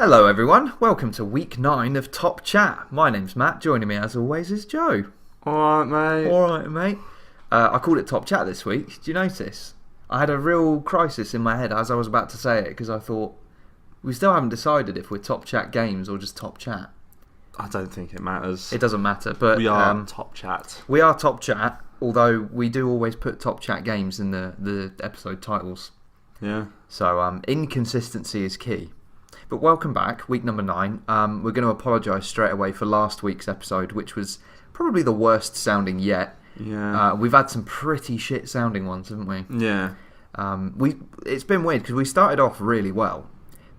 Hello everyone, welcome to week 9 of Top Chat. My name's Matt, joining me as always is Joe. Alright mate. Alright mate. I called it Top Chat this week, do you notice? I had a real crisis in my head as I was about to say it because I thought, we still haven't decided if we're Top Chat Games or just Top Chat. I don't think it matters. It doesn't matter, but we are Top Chat. We are Top Chat, although we do always put Top Chat Games in the episode titles. Yeah. So inconsistency is key. But welcome back, week number 9. We're going to apologise straight away for last week's episode, which was probably the worst sounding yet. Yeah. We've had some pretty shit sounding ones, haven't we? Yeah. It's been weird because we started off really well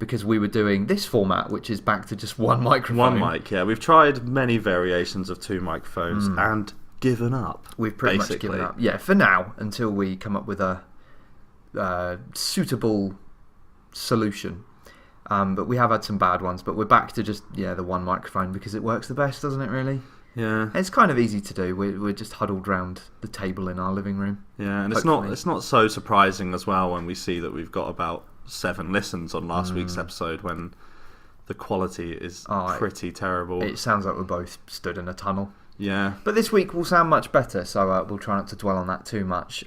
because we were doing this format, which is back to just one microphone. One mic, yeah. We've tried many variations of 2 microphones and given up. We've pretty much given up. Yeah, for now, until we come up with a suitable solution. But we have had some bad ones, but we're back to just, the one microphone because it works the best, doesn't it, really? Yeah. And it's kind of easy to do. We're just huddled round the table in our living room. Yeah, and it's not so surprising as well when we see that we've got about 7 listens on last week's episode when the quality is pretty terrible. It sounds like we're both stood in a tunnel. Yeah. But this week will sound much better, so we'll try not to dwell on that too much.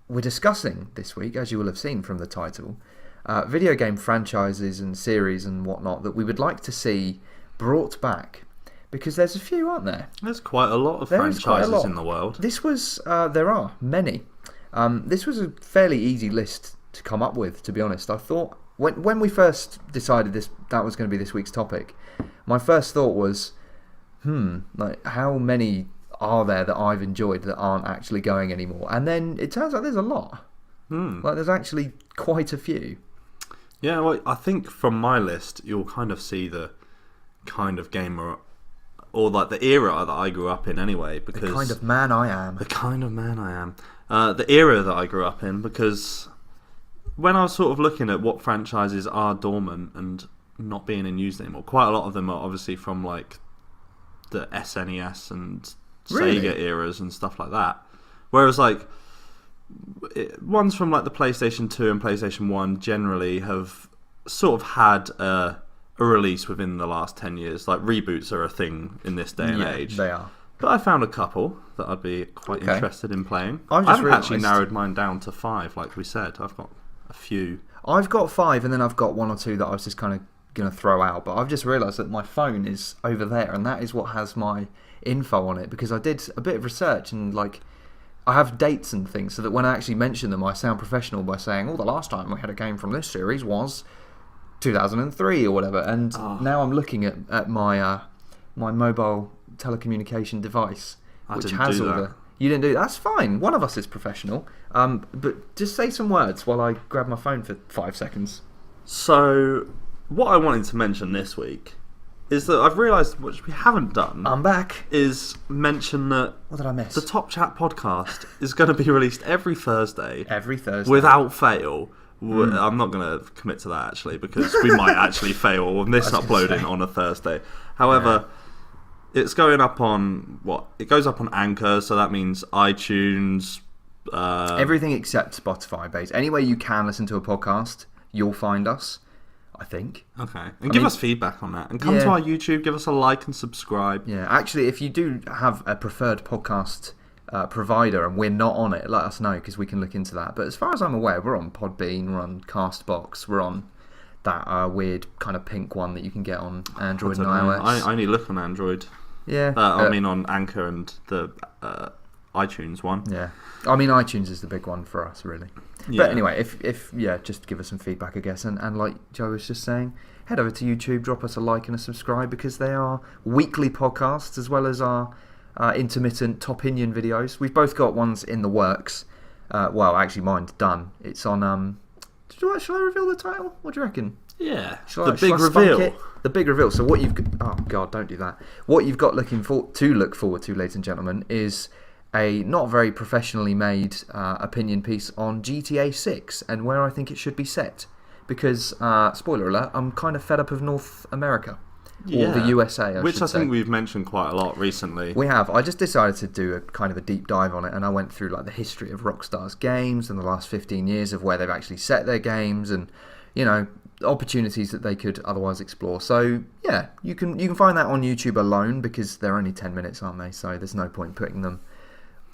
We're discussing this week, as you will have seen from the title, video game franchises and series and whatnot that we would like to see brought back, because there's a few, aren't there? There's quite a lot of franchises in the world. This was there are many. This was a fairly easy list to come up with, to be honest. I thought when we first decided that was going to be this week's topic, my first thought was, like how many are there that I've enjoyed that aren't actually going anymore? And then it turns out there's a lot. Like there's actually quite a few. Yeah, well, I think from my list, you'll kind of see the kind of gamer, or like the era that I grew up in anyway. Because the kind of man I am. The kind of man I am. The era that I grew up in, because when I was sort of looking at what franchises are dormant and not being in use anymore, quite a lot of them are obviously from like the SNES and Sega eras and stuff like that. Whereas like ones from like the PlayStation 2 and PlayStation 1 generally have sort of had a release within the last 10 years. Like reboots are a thing in this day and age. They are. But I found a couple that I'd be quite interested in playing. I've actually narrowed mine down to 5, like we said. I've got a few. I've got 5, and then I've got 1 or 2 that I was just kind of going to throw out. But I've just realised that my phone is over there, and that is what has my info on it, because I did a bit of research and like I have dates and things so that when I actually mention them I sound professional by saying, the last time we had a game from this series was 2003 or whatever, and now I'm looking at my my mobile telecommunication device which has all the... You didn't do that? That's fine, one of us is professional, but just say some words while I grab my phone for 5 seconds. So what I wanted to mention this week is that I've realised, which we haven't done... I'm back. ...is mention that... What did I miss? The Top Chat podcast is going to be released every Thursday. Every Thursday. Without fail. I'm not going to commit to that, actually, because we might actually fail on this uploading on a Thursday. However, it's going up on... It goes up on Anchor, so that means iTunes... everything except Spotify, based. Anywhere you can listen to a podcast, you'll find us. I think. Okay. And give us feedback on that. And come to our YouTube, give us a like and subscribe. Yeah, actually, if you do have a preferred podcast provider and we're not on it, let us know because we can look into that. But as far as I'm aware, we're on Podbean, we're on Castbox, we're on that weird kind of pink one that you can get on Android and iOS. I only look on Android. Yeah. I mean on Anchor and the iTunes one. Yeah. I mean iTunes is the big one for us, really. Yeah. But anyway, if just give us some feedback, I guess. And like Joe was just saying, head over to YouTube, drop us a like and a subscribe, because they are weekly podcasts as well as our intermittent Topinion videos. We've both got ones in the works. Well, actually, mine's done. It's on... Shall I reveal the title? What do you reckon? Yeah. The big reveal. The big reveal. So what you've... Oh, God, don't do that. What you've got to look forward to, ladies and gentlemen, is a not very professionally made opinion piece on GTA 6 and where I think it should be set. Because, spoiler alert, I'm kind of fed up of North America. Or the USA, Which I think we've mentioned quite a lot recently. We have. I just decided to do a kind of a deep dive on it, and I went through like the history of Rockstar's games and the last 15 years of where they've actually set their games, and opportunities that they could otherwise explore. So yeah, you can find that on YouTube alone because they're only 10 minutes, aren't they? So there's no point putting them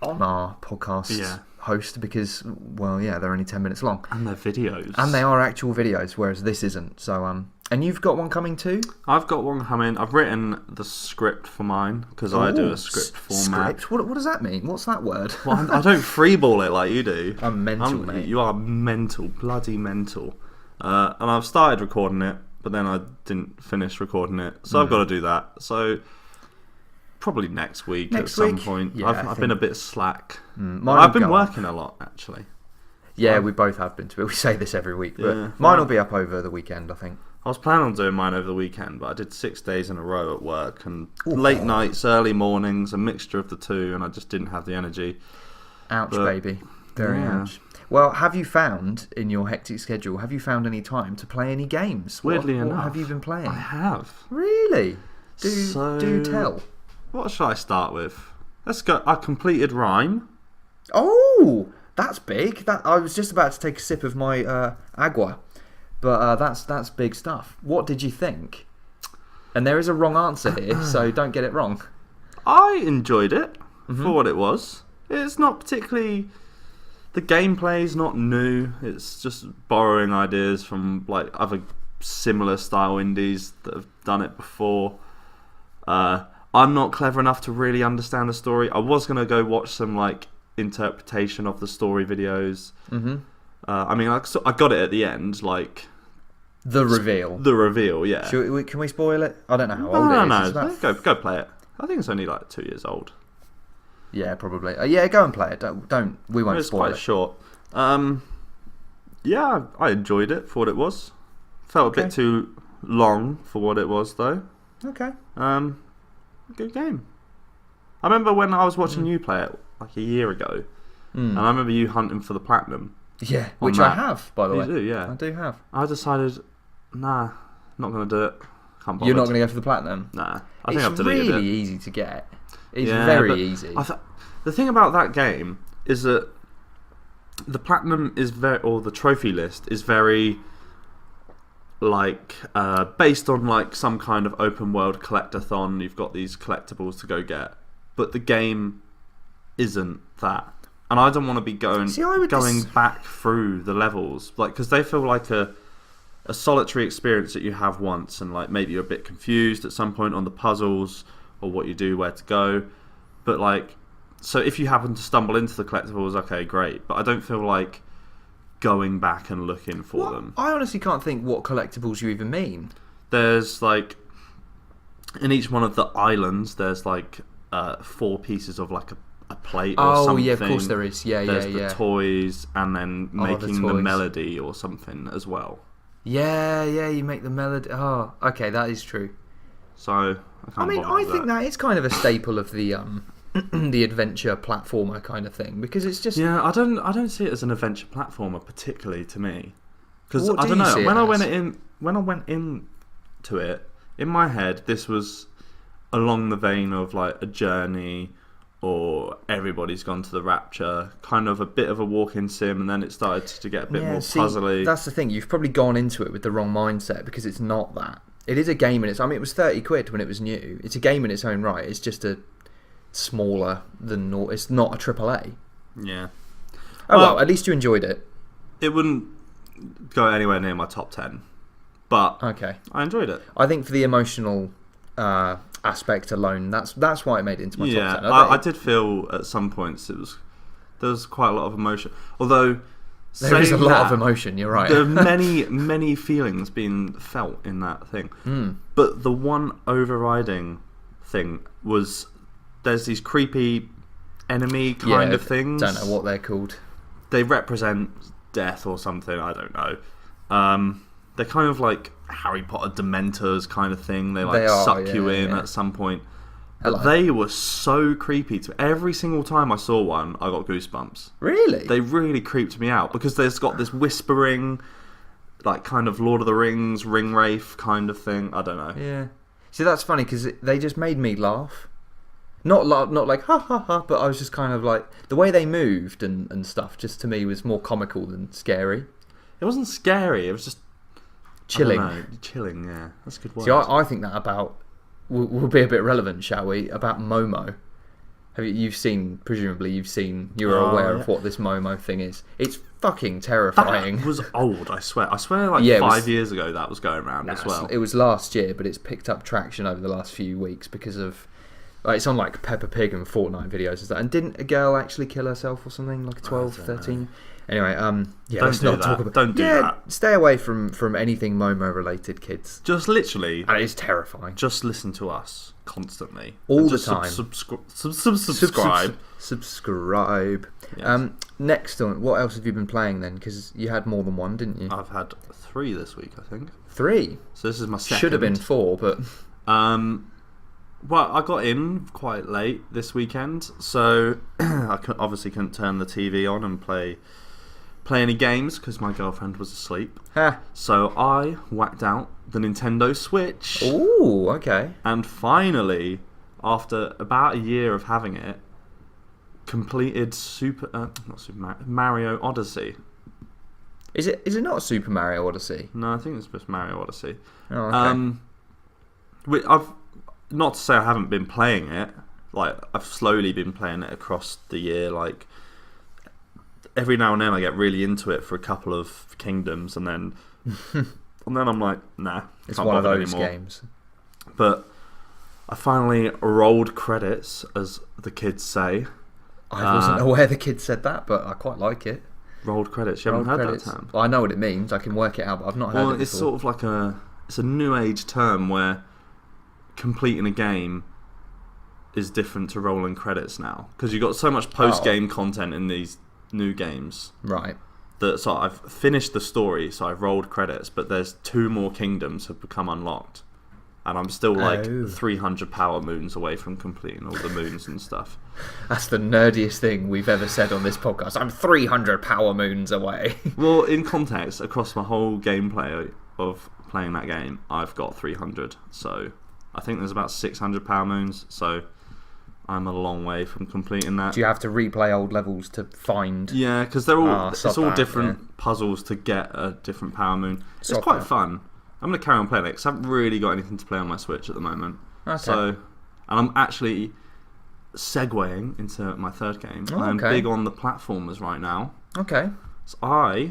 on our podcast host because, well, yeah, they're only 10 minutes long. And they're videos. And they are actual videos, whereas this isn't. So and you've got one coming too? I've got one coming. I've written the script for mine because I do a script format. Script? What does that mean? What's that word? Well, I don't freeball it like you do. I'm mental, mate. You are mental, bloody mental. And I've started recording it, but then I didn't finish recording it, so I've got to do that. So probably next week at some point. Yeah, I've been a bit slack. I've been working a lot actually. Yeah, we both have been to it. We say this every week, but mine will be up over the weekend, I think. I was planning on doing mine over the weekend, but I did 6 days in a row at work and late nights, early mornings, a mixture of the two, and I just didn't have the energy. Ouch, baby. Very ouch. Well, have you found, in your hectic schedule, any time to play any games? Weirdly enough. What have you been playing? I have. Really? Do tell. What should I start with? Let's go. I completed Rhyme. Oh, that's big. I was just about to take a sip of my agua. But that's big stuff. What did you think? And there is a wrong answer here, so don't get it wrong. I enjoyed it for what it was. It's not particularly... The gameplay's not new. It's just borrowing ideas from like other similar style indies that have done it before. I'm not clever enough to really understand the story. I was going to go watch some like interpretation of the story videos. I mean, I got it at the end, like... The reveal. The reveal, yeah. Can we spoil it? I don't know how old it is. No. Go play it. I think it's only like 2 years old. Yeah, probably. Yeah, go and play it. Don't. We won't spoil it. It's quite short. Yeah, I enjoyed it for what it was. Felt a bit too long for what it was, though. Okay. Good game. I remember when I was watching you play it like a year ago, and I remember you hunting for the platinum. Yeah, which I have, by the way. You do, yeah. I do have. I decided, nah, not going to do it. Can't bother. You're not going to go for the platinum? Nah. I think I've deleted it. It's really easy to get. It's very easy. The thing about that game is that the platinum is or the trophy list is very, like, based on like some kind of open world collectathon. You've got these collectibles to go get, but the game isn't that. And I don't want to be going back through the levels, like, because they feel like a solitary experience that you have once, and like maybe you're a bit confused at some point on the puzzles or what you do, where to go. But like, so if you happen to stumble into the collectibles, okay, great. But I don't feel like going back and looking for them. I honestly can't think what collectibles you even mean. There's like, in each one of the islands, there's like 4 pieces of like a plate or something. Oh yeah, of course there is. There's the toys, and then making the melody or something as well. Yeah, you make the melody. Oh, okay, that is true. So I think that is kind of a staple of the the adventure platformer kind of thing, because it's just I don't see it as an adventure platformer particularly to me, because I don't know, when I went into it, in my head this was along the vein of like a Journey or Everybody's Gone to the Rapture, kind of a bit of a walk-in sim, and then it started to get a bit more puzzly. That's the thing, you've probably gone into it with the wrong mindset, because it's not that. It is a game in its... I mean, it was 30 quid when it was new. It's a game in its own right. It's just a smaller than... It's not a AAA. Yeah. Well, at least you enjoyed it. It wouldn't go anywhere near my top 10. But okay, I enjoyed it. I think for the emotional aspect alone, that's why it made it into my top 10. I did feel at some points there was quite a lot of emotion. Although... There is a lot of emotion, you're right. There are many feelings being felt in that thing. But the one overriding thing was there's these creepy enemy kind of things. Don't know what they're called. They represent death or something, I don't know. They're kind of like Harry Potter Dementors kind of thing. They suck you in at some point. But they were so creepy. Every single time I saw one, I got goosebumps. Really? They really creeped me out, because there's got this whispering, like kind of Lord of the Rings, ring wraith kind of thing. I don't know. Yeah. See, that's funny, because they just made me laugh. Not like ha ha ha, but I was just kind of like, the way they moved and stuff, just to me was more comical than scary. It wasn't scary. It was just Chilling. I don't know, chilling, yeah. That's a good word. See, I think that about... Will be a bit relevant, shall we? About Momo. Presumably you've seen, you're aware of what this Momo thing is. It's fucking terrifying. That was old, I swear. I swear like 5 years ago that was going around as well. It was last year, but it's picked up traction over the last few weeks because of... it's on like Peppa Pig and Fortnite videos and stuff. And didn't a girl actually kill herself or something? Like 12, 13? Anyway, let's not talk about... Don't do that. Stay away from anything Momo related, kids. Just literally... And it's terrifying. Just listen to us constantly. All the time. Subscribe. Subscribe. Yes. Next on, what else have you been playing then? Because you had more than one, didn't you? I've had 3 this week, I think. 3? So this is my second. Should have been 4, but... Well, I got in quite late this weekend, so I obviously couldn't turn the TV on and play any games because my girlfriend was asleep. So I whacked out the Nintendo Switch. Ooh, okay. And finally, after about a year of having it, completed Mario Odyssey. Is it not Super Mario Odyssey? No, I think it's just Mario Odyssey. Oh, okay. I've not to say I haven't been playing it. Like I've slowly been playing it across the year. Like every now and then I get really into it for a couple of kingdoms, and then I'm like, nah, it's one of those games. But I finally rolled credits, as the kids say. I wasn't aware the kids said that, but I quite like it. Rolled credits. You haven't heard that term? Well, I know what it means. I can work it out, but I've not heard it before. It's sort of like it's a new age term where completing a game is different to rolling credits now, because you've got so much post-game content in these new games. Right. So I've finished the story, so I've rolled credits, but there's 2 more kingdoms have become unlocked. And I'm still like 300 power moons away from completing all the moons and stuff. That's the nerdiest thing we've ever said on this podcast. I'm 300 power moons away. Well, in context, across my whole gameplay of playing that game, I've got 300. So I think there's about 600 power moons. So I'm a long way from completing that. Do you have to replay old levels to find? Yeah, because they're all it's all different puzzles to get a different power moon. It's quite fun. I'm going to carry on playing it because I haven't really got anything to play on my Switch at the moment. Okay. So, and I'm actually segueing into my third game. I'm big on the platformers right now. Okay. So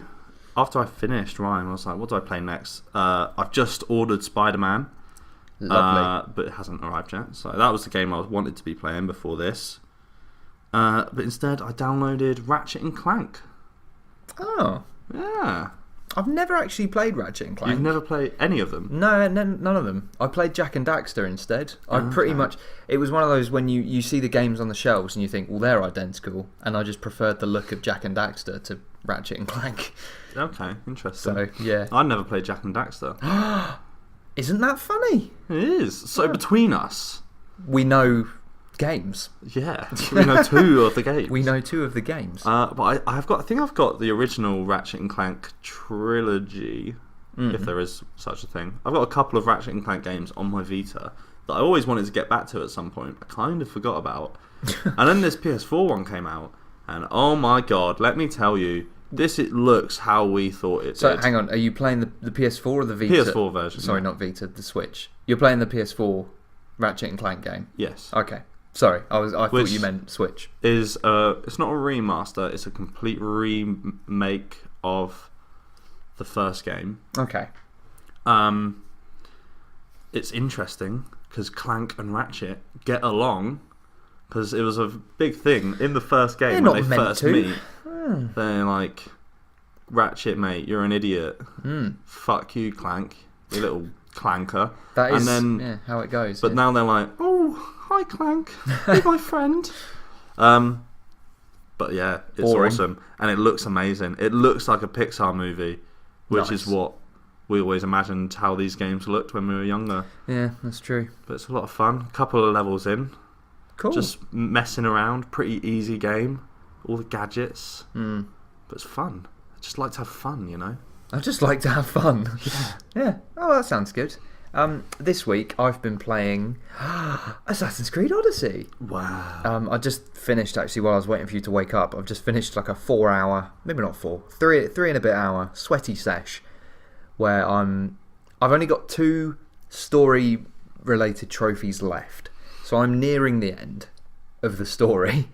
after I finished Ryan, I was like, what do I play next? I've just ordered Spider-Man. Lovely. But it hasn't arrived yet. So that was the game I wanted to be playing before this. But instead, I downloaded Ratchet and Clank. Oh. Yeah. I've never actually played Ratchet and Clank. You've never played any of them? No, none of them. I played Jack and Daxter instead. Pretty much... It was one of those when you see the games on the shelves and you think, well, they're identical. And I just preferred the look of Jack and Daxter to Ratchet and Clank. Okay, interesting. So, yeah. I never played Jack and Daxter. Isn't that funny? It is. So between us... We know games. Yeah, we know 2 of the games. We know 2 of the games. But I think I've got the original Ratchet and Clank trilogy, if there is such a thing. I've got a couple of Ratchet and Clank games on my Vita that I always wanted to get back to at some point. I kind of forgot about. And then this PS4 one came out, and oh my god, let me tell you, it looks how we thought it did. So hang on, are you playing the PS4 or the Vita? PS4 version. Sorry, not Vita, the Switch. You're playing the PS4 Ratchet and Clank game? Yes. Okay. Sorry, I thought you meant Switch. It's not a remaster, it's a complete remake of the first game. Okay. It's interesting because Clank and Ratchet get along, because it was a big thing in the first game when they first meet. They're like, Ratchet, mate, you're an idiot. Fuck you, Clank, you little clanker. That is how it goes. But now they're like, oh, hi Clank, be my friend. But yeah, it's awesome, and it looks amazing. It looks like a Pixar movie, which is what we always imagined how these games looked when we were younger. Yeah, that's true. But it's a lot of fun. A couple of levels in, cool. Just messing around. Pretty easy game. All the gadgets, but it's fun. I just like to have fun, you know. I just like to have fun. Yeah. Oh, that sounds good. This week I've been playing Assassin's Creed Odyssey. Wow. I just finished, actually, while I was waiting for you to wake up. I've just finished like a 4 hour, maybe not 4, 3 and a bit hour sweaty sesh where I'm I've only got 2 story-related trophies left, so I'm nearing the end of the story.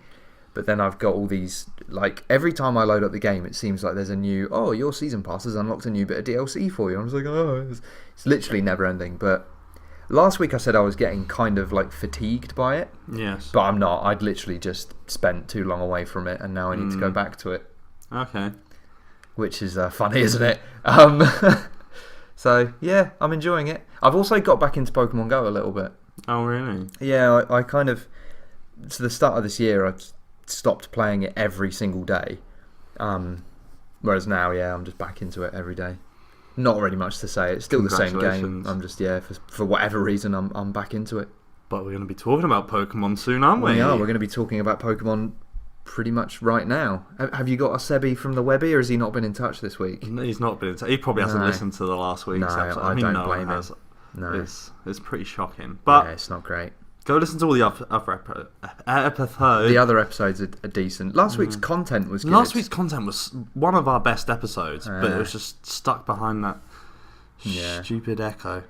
But then I've got all these, like, every time I load up the game, it seems like there's a new, your season pass has unlocked a new bit of DLC for you. I was like, it's literally never ending. But last week I said I was getting kind of, like, fatigued by it. Yes. But I'm not. I'd literally just spent too long away from it, and now I need to go back to it. Okay. Which is funny, isn't it? So, yeah, I'm enjoying it. I've also got back into Pokemon Go a little bit. Oh, really? Yeah, I kind of... To the start of this year, I stopped playing it every single day. Whereas now, yeah, I'm just back into it every day. Not really much to say. It's still the same game. I'm just, for whatever reason, I'm back into it. But we're going to be talking about Pokemon soon, aren't we? We are. We're going to be talking about Pokemon pretty much right now. Have you got a Sebi from the Webby, or has he not been in touch this week? He's not been in touch. He probably hasn't listened to the last week's episode. I don't blame him. No. It's pretty shocking. But yeah, it's not great. Go listen to all the other episodes. The other episodes are decent. Last week's content was good. Last week's content was one of our best episodes, but it was just stuck behind that stupid echo.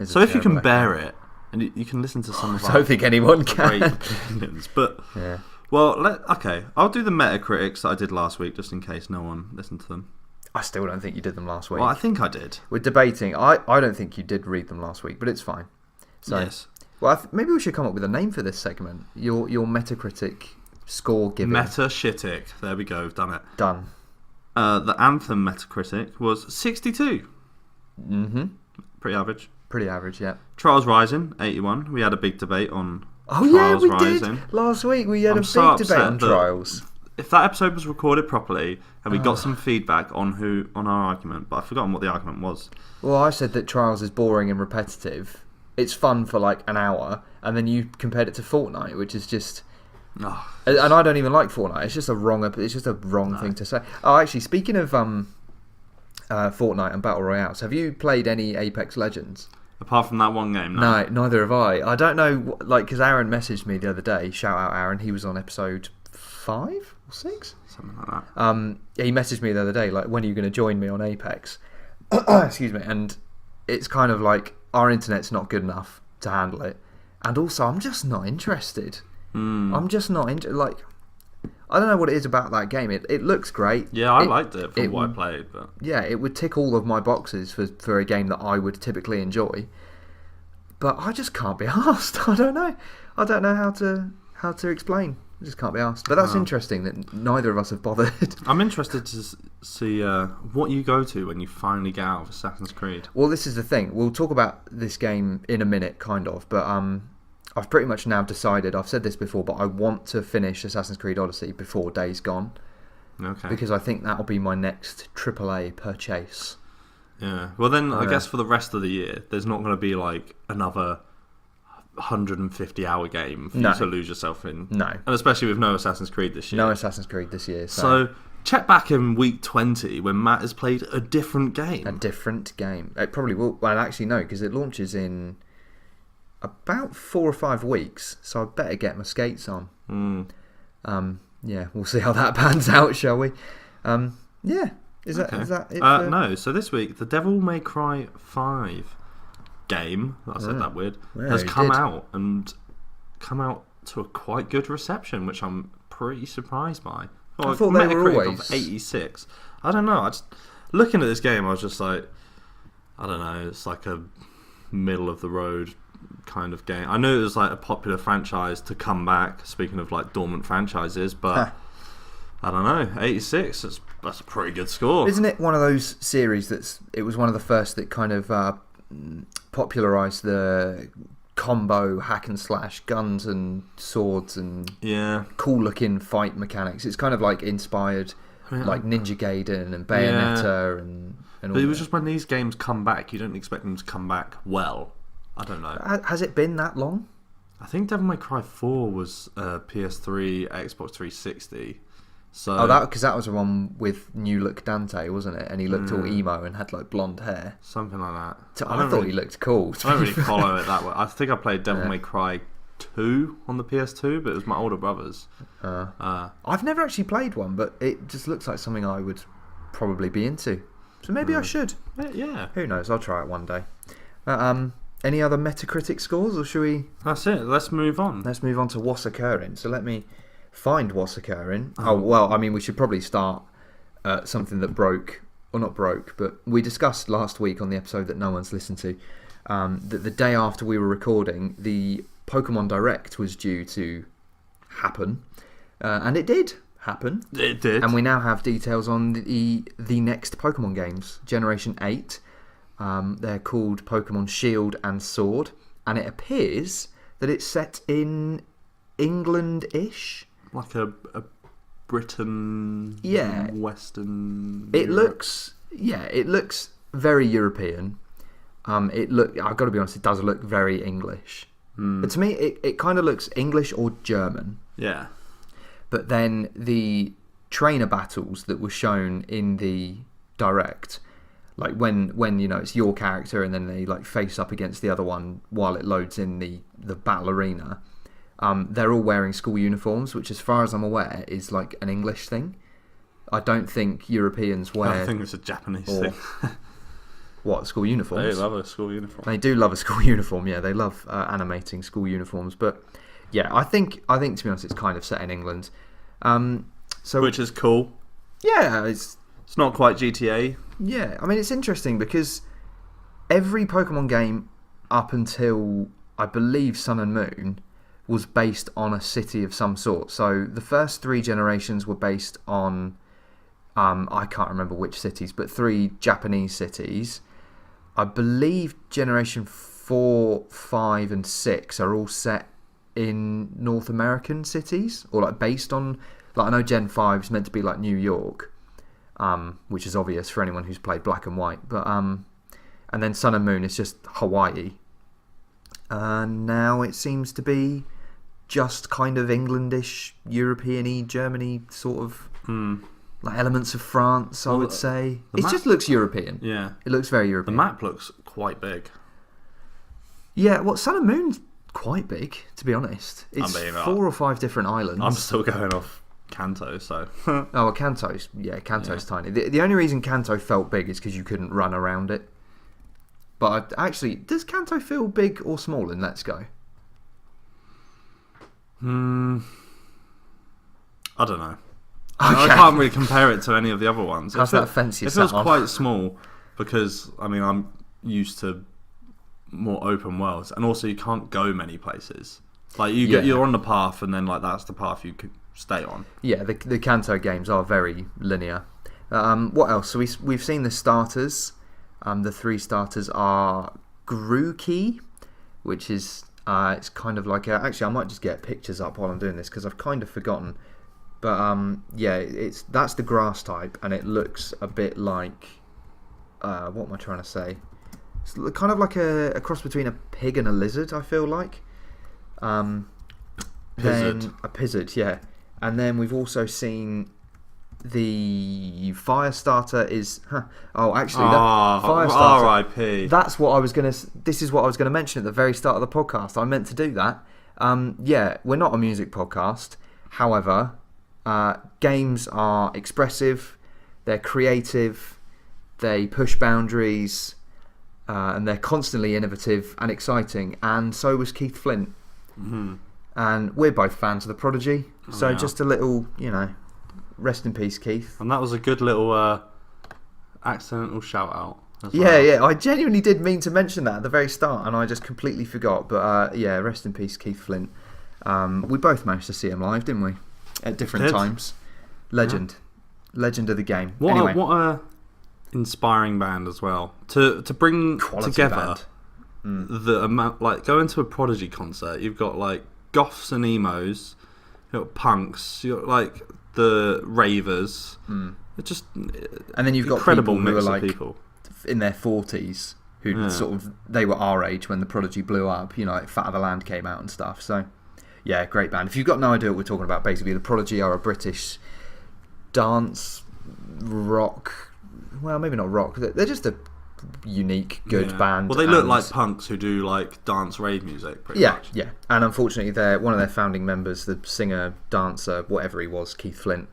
So if you can bear it, and you can listen to some of our... I don't think anyone great can. opinions, but... Yeah. Well, okay, I'll do the Metacritics that I did last week, just in case no one listened to them. I still don't think you did them last week. Well, I think I did. We're debating. I don't think you did read them last week, but it's fine. So, yes. Well, maybe we should come up with a name for this segment. Your Metacritic score giving. Meta-shitic. There we go. Done it. Done. The Anthem Metacritic was 62. Mm-hmm. Pretty average. Pretty average, yeah. Trials Rising, 81. We had a big debate on Trials Rising. Did. Last week we had a big debate on Trials. If that episode was recorded properly and we got some feedback on our argument, but I've forgotten what the argument was. Well, I said that Trials is boring and repetitive. It's fun for like an hour, and then you compared it to Fortnite, which is just... and I don't even like Fortnite. It's just a wrong thing to say. Oh, actually, speaking of Fortnite and Battle Royales, have you played any Apex Legends? Apart from that one game, no. No, neither have I. I don't know, like, because Aaron messaged me the other day. Shout out Aaron. He was on episode 5 or 6? Something like that. He messaged me the other day, like, when are you going to join me on Apex? Excuse me. And it's kind of like, our internet's not good enough to handle it. And also, I'm just not interested. I'm just not like, I don't know what it is about that game. It looks great. Yeah, I liked it for what I played. But yeah, it would tick all of my boxes for a game that I would typically enjoy. But I just can't be asked. I don't know how to explain. I just can't be asked. But that's interesting that neither of us have bothered. I'm interested to see what you go to when you finally get out of Assassin's Creed. Well, this is the thing. We'll talk about this game in a minute, kind of. But I've pretty much now decided, I've said this before, but I want to finish Assassin's Creed Odyssey before Days Gone. Okay. Because I think that'll be my next AAA purchase. Yeah. Well, then I guess for the rest of the year, there's not going to be like another 150-hour game for you to lose yourself in. No. And especially with no Assassin's Creed this year. No Assassin's Creed this year. So check back in week 20 when Matt has played a different game. A different game. It probably will. Well, actually, no, because it launches in about 4 or 5 weeks, so I better get my skates on. Yeah, we'll see how that pans out, shall we? Yeah, is that it? No, so this week the Devil May Cry 5 game, I said that weird, has come out to a quite good reception, which I'm pretty surprised by. I thought they were always of 86. I don't know. Looking at this game, I was just like, I don't know. It's like a middle of the road kind of game. I knew it was like a popular franchise to come back. Speaking of like dormant franchises, but I don't know. 86. That's a pretty good score. Isn't it one of those series it was one of the first that kind of popularized the combo hack and slash guns and swords and cool looking fight mechanics? It's kind of like inspired like Ninja Gaiden and Bayonetta and all. But it was just when these games come back, you don't expect them to come back well. I don't know. Has it been that long? I think Devil May Cry 4 was PS3, Xbox 360. So because that was the one with New Look Dante, wasn't it? And he looked all emo and had like blonde hair. Something like that. I thought he looked cool. I don't really follow it that way. I think I played Devil May Cry 2 on the PS2, but it was my older brother's. I've never actually played one, but it just looks like something I would probably be into. So maybe I should. Yeah. Who knows? I'll try it one day. Any other Metacritic scores, or should we? That's it. Let's move on. Let's move on to what's occurring. So let me find what's occurring. Oh well, I mean, we should probably start something that broke, or not broke, but we discussed last week on the episode that no one's listened to. That the day after we were recording, the Pokemon Direct was due to happen, and it did happen. It did. And we now have details on the next Pokemon games, Generation 8. They're called Pokemon Shield and Sword, and it appears that it's set in England-ish. Like a Britain, Western. It looks very European. I've got to be honest, it does look very English. But to me, it kind of looks English or German. Yeah. But then the trainer battles that were shown in the Direct, like when it's your character and then they like face up against the other one while it loads in the battle arena, they're all wearing school uniforms, which as far as I'm aware is like an English thing. I don't think Europeans wear... I think it's a Japanese thing. What, school uniforms? They love a school uniform. They do love a school uniform, yeah. They love animating school uniforms. But yeah, I think to be honest, it's kind of set in England. Which is cool. Yeah, it's not quite GTA. Yeah, I mean, it's interesting because every Pokemon game up until, I believe, Sun and Moon was based on a city of some sort. So the first 3 generations were based on, I can't remember which cities, but 3 Japanese cities. I believe Generation 4, 5 and 6 are all set in North American cities, or like based on, like I know Gen 5 is meant to be like New York, which is obvious for anyone who's played Black and White, but and then Sun and Moon is just Hawaii. Now it seems to be just kind of Englandish, European-y, Germany sort of like elements of France, I would say. It just looks European. Yeah. It looks very European. The map looks quite big. Yeah, well, Sun and Moon's quite big, to be honest. It's 4 or 5 different islands. I'm still going off Kanto, so... well, Kanto's tiny. The only reason Kanto felt big is because you couldn't run around it. But actually, does Kanto feel big or small in Let's Go? I don't know. Okay. I can't really compare it to any of the other ones. How's that fence you It feels quite small because, I mean, I'm used to more open worlds, and also you can't go many places. Like you're on the path, and then like that's the path you could stay on. Yeah, the Kanto games are very linear. What else? So we've seen the starters. The 3 starters are Grookey, which is it's kind of like actually I might just get pictures up while I'm doing this because I've kind of forgotten. But that's the grass type, and it looks a bit like what am I trying to say? It's kind of like a cross between a pig and a lizard, I feel like. Then a Pizzard, yeah. And then we've also seen the Firestarter is... Firestarter. R.I.P. That's what I was going to... This is what I was going to mention at the very start of the podcast. I meant to do that. We're not a music podcast. However, games are expressive. They're creative. They push boundaries. And they're constantly innovative and exciting. And so was Keith Flint. Mm-hmm. And we're both fans of The Prodigy. So just a little, rest in peace, Keith. And that was a good little accidental shout out. Yeah, I genuinely did mean to mention that at the very start, and I just completely forgot. But rest in peace, Keith Flint. We both managed to see him live, didn't we? At different times. Legend. Yeah. Legend of the game. What anyway. What a inspiring band as well. To bring Quality together band. The amount, like going to a Prodigy concert, you've got like goths and emos, you've got punks, you've got like the ravers. It's just and then you've got incredible people who mix are of like people in their 40s who they were our age when the Prodigy blew up. Like Fat of the Land came out and stuff. So yeah, great band. If you've got no idea what we're talking about, basically the Prodigy are a British dance rock. Well, maybe not rock. They're just a unique, good band. Well, they look like punks who do like dance rave music, pretty much. Yeah. And unfortunately, one of their founding members, the singer, dancer, whatever he was, Keith Flint,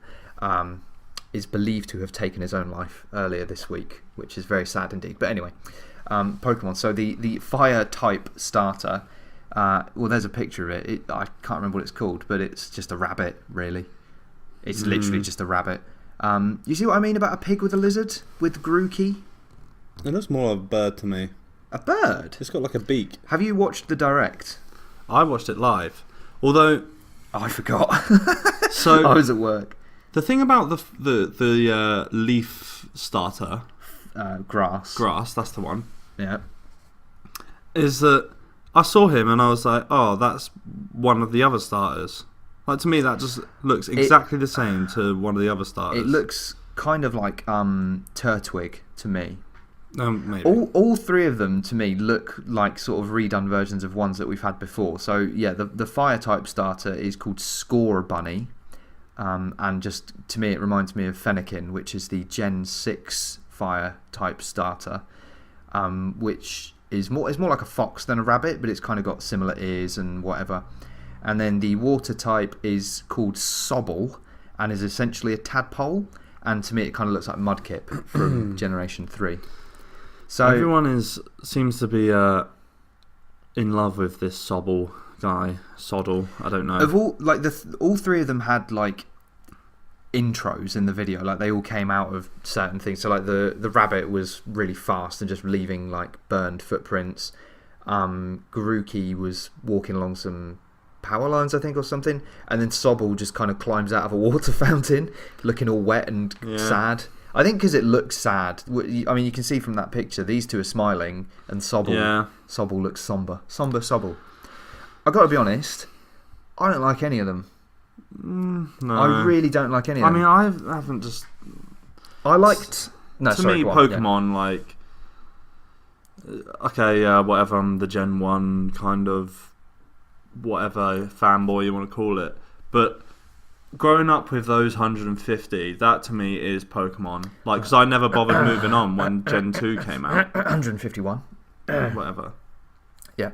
is believed to have taken his own life earlier this week, which is very sad indeed. But anyway, Pokemon. So the fire type starter. Well, there's a picture of it. I can't remember what it's called, but it's just a rabbit, really. It's literally just a rabbit. You see what I mean about a pig with a lizard? With Grookey? It looks more like a bird to me. A bird? It's got like a beak. Have you watched the direct? I watched it live. Although... Oh, I forgot. So I was at work. The thing about the leaf starter... Grass. Grass, that's the one. Yeah. Is that I saw him and I was like, oh, that's one of the other starters. Like, to me, that just looks exactly the same to one of the other starters. It looks kind of like Turtwig to me. Maybe. All three of them to me look like sort of redone versions of ones that we've had before. So yeah, the fire type starter is called Score Bunny, and just to me it reminds me of Fennekin, which is the Gen 6 fire type starter, which is more like a fox than a rabbit, but it's kind of got similar ears and whatever. And then the water type is called Sobble and is essentially a tadpole, and to me it kind of looks like Mudkip from Generation 3. So everyone seems to be in love with this Sobble guy. Soddle, I don't know. Of all three of them had like intros in the video, like they all came out of certain things. So like the rabbit was really fast and just leaving like burned footprints. Grookey was walking along some power lines, I think, or something, and then Sobble just kind of climbs out of a water fountain looking all wet and sad. I think because it looks sad. I mean, you can see from that picture these two are smiling and Sobble looks somber. Sobble. I've got to be honest, I don't like any of them. No, I really don't like any of them. I mean, I haven't just... I liked... No, to sorry, me, go on, Pokemon, like... Okay, whatever, I'm the Gen 1 kind of... whatever fanboy you want to call it. But growing up with those 150, that to me is Pokemon. Like, because I never bothered moving on when Gen 2 came out. 151. Whatever. Yeah.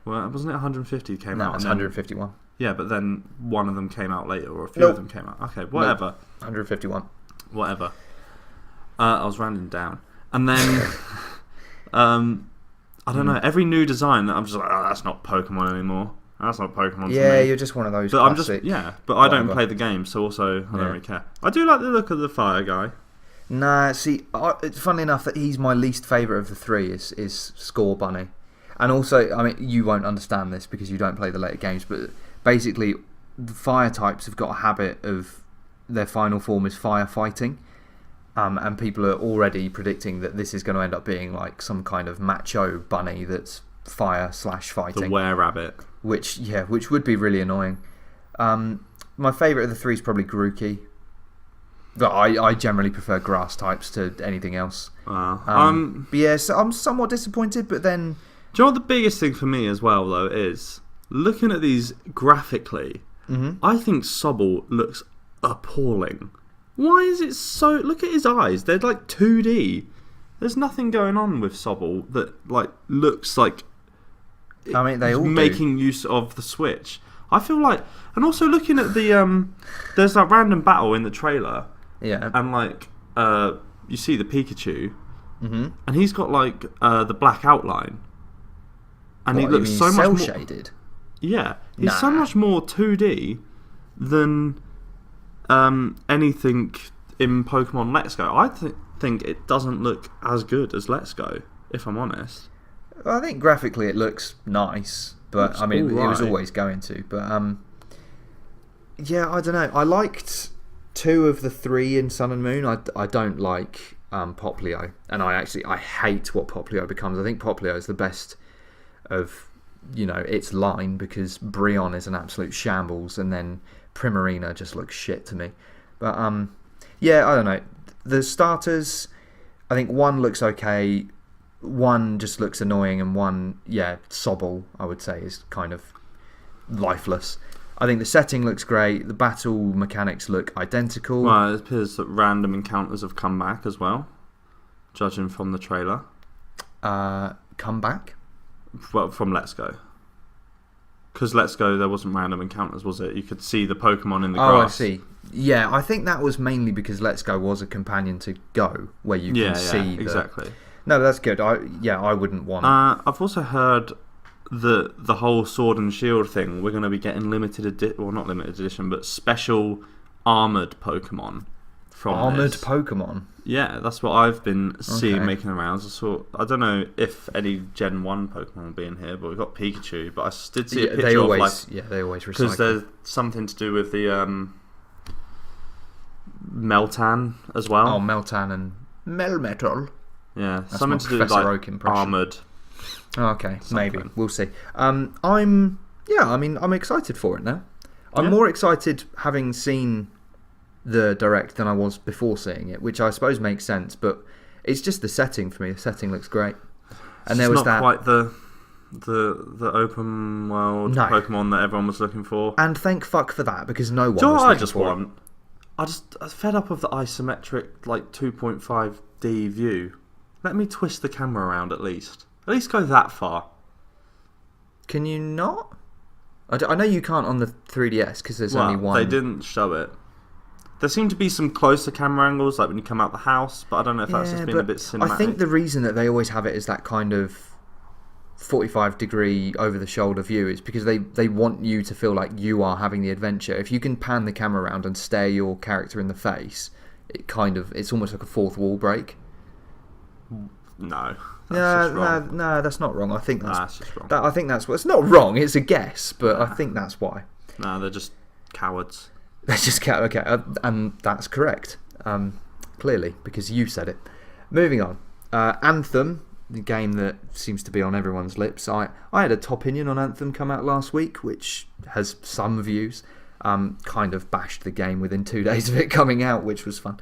Well, wasn't it 150 came No, out? it's 151. Yeah, but then one of them came out later, or a few of them came out. Okay, whatever. 151. Whatever. I was rounding down. And then, I don't know, every new design, I'm just like, oh, that's not Pokemon anymore. That's not Pokemon to me. Yeah, you're just one of those but classic... but I don't play the game, so also I don't really care. I do like the look of the fire guy. Nah, see, it's funnily enough that he's my least favourite of the three is Score Bunny. And also, I mean, you won't understand this because you don't play the later games, but basically, the fire types have got a habit of their final form is firefighting. And people are already predicting that this is going to end up being like some kind of macho bunny that's fire/fighting. The were-rabbit. Which would be really annoying. My favourite of the three is probably Grookey. But I generally prefer grass types to anything else. But yeah, so I'm somewhat disappointed, but then... Do you know what the biggest thing for me as well, though, is? Looking at these graphically, I think Sobble looks appalling. Why is it so... Look at his eyes. They're like 2D. There's nothing going on with Sobble that like looks like... I mean, they all making use of the Switch. I feel like... And also looking at the... there's that random battle in the trailer. Yeah. And like... you see the Pikachu. And he's got like the black outline. And he looks so much more... cel-shaded? Yeah. He's so much more 2D than anything in Pokemon Let's Go. I think it doesn't look as good as Let's Go, if I'm honest. I think graphically it looks nice, but I mean, it was always going to. But yeah, I don't know. I liked 2 of the 3 in Sun and Moon. I don't like Poplio, and I hate what Poplio becomes. I think Poplio is the best of its line because Brionne is an absolute shambles, and then Primarina just looks shit to me. But yeah, I don't know. The starters, I think 1 looks okay. 1 just looks annoying, and 1, Sobble, I would say, is kind of lifeless. I think the setting looks great. The battle mechanics look identical. Well, it appears that random encounters have come back as well, judging from the trailer. Come back? Well, from Let's Go. because Let's Go, there wasn't random encounters, was it? You could see the Pokemon in the Oh, grass. I see. Yeah, I think that was mainly because Let's Go was a companion to Go, where you can see exactly. No, that's good. I wouldn't want. I've also heard the whole Sword and Shield thing. We're going to be getting not limited edition, but special armored Pokemon from armored this. Pokemon. Yeah, that's what I've been seeing making the rounds. I don't know if any Gen 1 Pokemon will be in here, but we've got Pikachu. But I did see a picture they always, of they always recycle. because there's something to do with the Meltan as well. Oh, Meltan and Melmetal. Yeah, That's something my to do with Professor like Oak impression. armoured. Okay, something. maybe we'll see. I'm excited for it now. I'm more excited having seen the Direct than I was before seeing it, which I suppose makes sense. But it's just the setting for me. The setting looks great, and there was not quite the open world Pokemon that everyone was looking for. And thank fuck for that, because no one. Do you know was what I looking just for want? I'm fed up of the isometric like 2.5D view. Let me twist the camera around at least. At least go that far. Can you not? I know you can't on the 3DS because there's only one. They didn't show it. There seem to be some closer camera angles, like when you come out the house, but I don't know if that's just been a bit cinematic. I think the reason that they always have it as that kind of 45-degree over-the-shoulder view is because they want you to feel like you are having the adventure. If you can pan the camera around and stare your character in the face, it's almost like a fourth wall break. No. No, that's not wrong. I think that's just wrong. I think that's what. It's not wrong. It's a guess, but I think that's why. No, they're just cowards. They're just okay, and that's correct. Clearly, because you said it. Moving on. Anthem, the game that seems to be on everyone's lips. I had a top opinion on Anthem come out last week, which has some views. Kind of bashed the game within 2 days of it coming out, which was fun.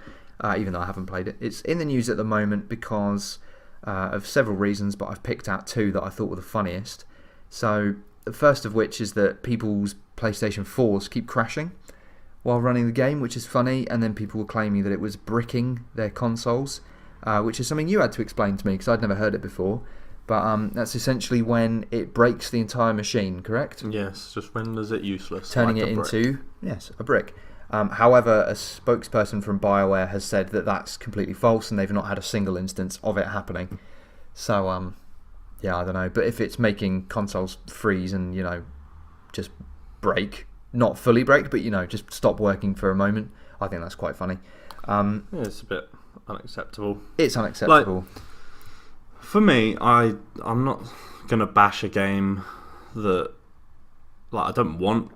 Even though I haven't played it. It's in the news at the moment because of several reasons, but I've picked out two that I thought were the funniest. So, the first of which is that people's PlayStation 4s keep crashing while running the game, which is funny, and then people were claiming that it was bricking their consoles, which is something you had to explain to me because I'd never heard it before. But that's essentially when it breaks the entire machine, correct? Yes, just renders it useless. Turning like it into, a brick. However, a spokesperson from BioWare has said that that's completely false and they've not had a single instance of it happening. So, I don't know. But if it's making consoles freeze and, just break, not fully break, but, just stop working for a moment, I think that's quite funny. It's a bit unacceptable. It's unacceptable. For me, I'm not going to bash a game that I don't want.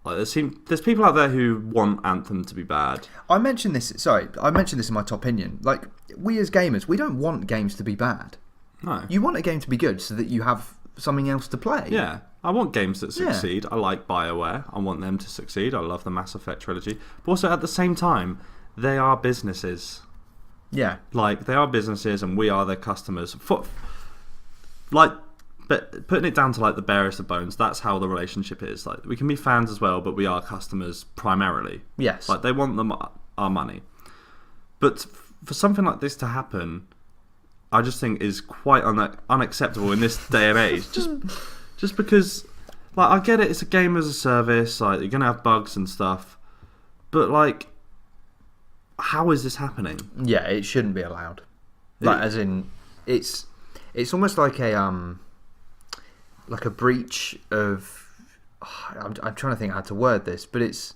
There's people out there who want Anthem to be bad. I mentioned this in my top opinion. We as gamers, we don't want games to be bad. No. You want a game to be good so that you have something else to play. Yeah. I want games that succeed. I like BioWare. I want them to succeed. I love the Mass Effect trilogy. But also at the same time, they are businesses. Yeah. They are businesses and we are their customers. But putting it down to the barest of bones, that's how the relationship is. We can be fans as well, but we are customers primarily. Yes. They want our money. But for something like this to happen, I just think is quite unacceptable in this day and age. Just because, I get it, it's a game as a service. You're gonna have bugs and stuff, but how is this happening? Yeah, it shouldn't be allowed. As in, it's almost like a breach of. I'm trying to think how to word this, but it's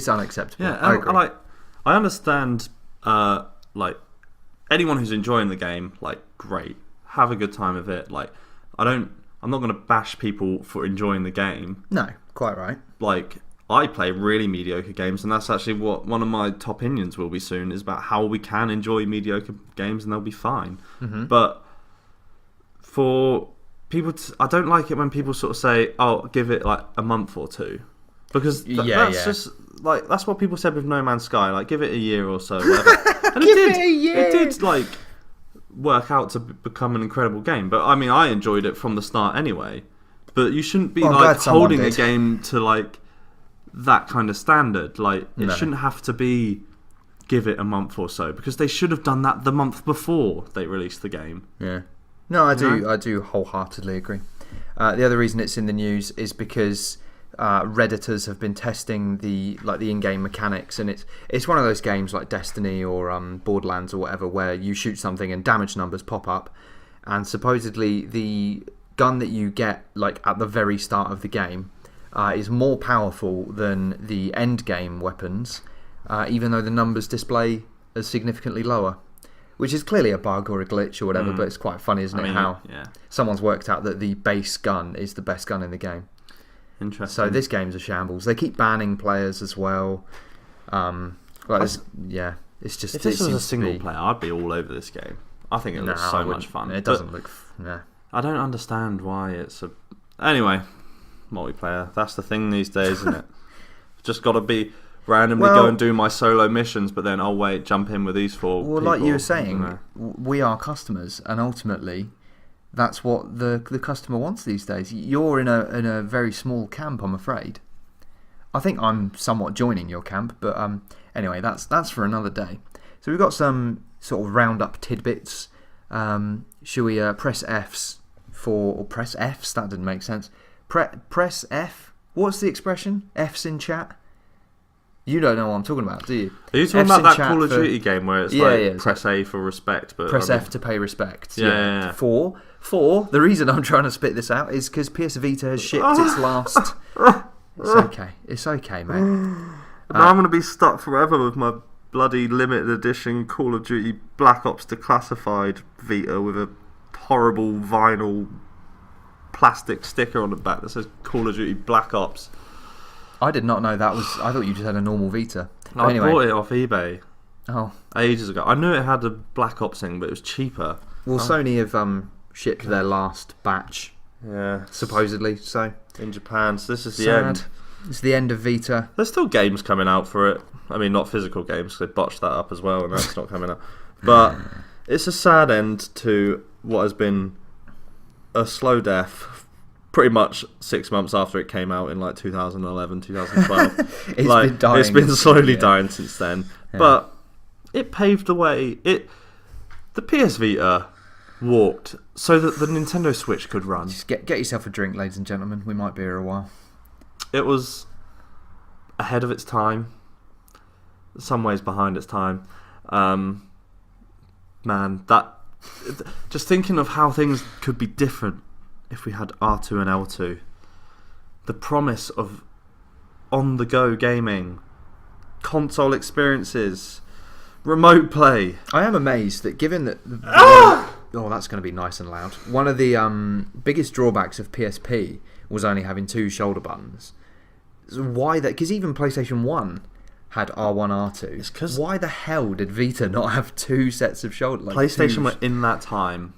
unacceptable. Yeah, I agree. I understand. Anyone who's enjoying the game, great, have a good time of it. I'm not going to bash people for enjoying the game. No, quite right. I play really mediocre games, and that's actually what one of my top opinions will be soon, is about how we can enjoy mediocre games and they'll be fine. Mm-hmm. But for people, I don't like it when people sort of say, "Oh, give it a month or two," because just that's what people said with No Man's Sky. Give it a year or so, whatever. And it did work out to become an incredible game. But I mean, I enjoyed it from the start anyway. But you shouldn't be holding a game to that kind of standard. It shouldn't have to be give it a month or so, because they should have done that the month before they released the game. Yeah. No, I do. No? I do wholeheartedly agree. The other reason it's in the news is because Redditors have been testing the in-game mechanics, and it's one of those games like Destiny or Borderlands or whatever, where you shoot something and damage numbers pop up, and supposedly the gun that you get like at the very start of the game is more powerful than the end game weapons, even though the numbers display as significantly lower. Which is clearly a bug or a glitch or whatever, but it's quite funny, isn't it? How someone's worked out that the base gun is the best gun in the game. Interesting. So this game's a shambles. They keep banning players as well. It's just. If this was a single player, I'd be all over this game. I think it looks so much fun. It doesn't look. Yeah. I don't understand why it's a. Anyway, multiplayer. That's the thing these days, isn't it? Just got to be. Randomly go and do my solo missions, but then wait, jump in with these four. Well, people. like you were saying, we are customers, and ultimately, that's what the customer wants these days. You're in a very small camp, I'm afraid. I think I'm somewhat joining your camp, but anyway, that's for another day. So we've got some sort of roundup tidbits. Shall we press Fs or press Fs? That didn't make sense. Press F. What's the expression? Fs in chat. You don't know what I'm talking about, do you? Are you talking about that Call of Duty game where it's press A for respect, but press F to pay respect? Yeah. For the reason I'm trying to spit this out is because PS Vita has shipped its last. It's okay, mate. Now I'm going to be stuck forever with my bloody limited edition Call of Duty Black Ops Declassified Vita with a horrible vinyl plastic sticker on the back that says Call of Duty Black Ops. I did not know that was. I thought you just had a normal Vita. But I bought it off eBay. Oh, ages ago. I knew it had a Black Ops thing, but it was cheaper. Well, Sony have shipped their last batch. Yeah, supposedly. So in Japan. So this is the end. It's the end of Vita. There's still games coming out for it. I mean, not physical games, because they botched that up as well, and that's not coming out. But it's a sad end to what has been a slow death. Pretty much 6 months after it came out in like 2011, 2012. Been dying. It's been slowly dying since then. Yeah. But it paved the way. The PS Vita walked so that the Nintendo Switch could run. Just get yourself a drink, ladies and gentlemen. We might be here a while. It was ahead of its time. Some ways behind its time. Just thinking of how things could be different if we had R2 and L2. The promise of on-the-go gaming, console experiences, remote play. I am amazed that given that... that's going to be nice and loud. One of the biggest drawbacks of PSP was only having 2 shoulder buttons. So why that? Because even PlayStation 1 had R1, R2. It's 'cause why the hell did Vita not have 2 sets of shoulder? PlayStation were in that time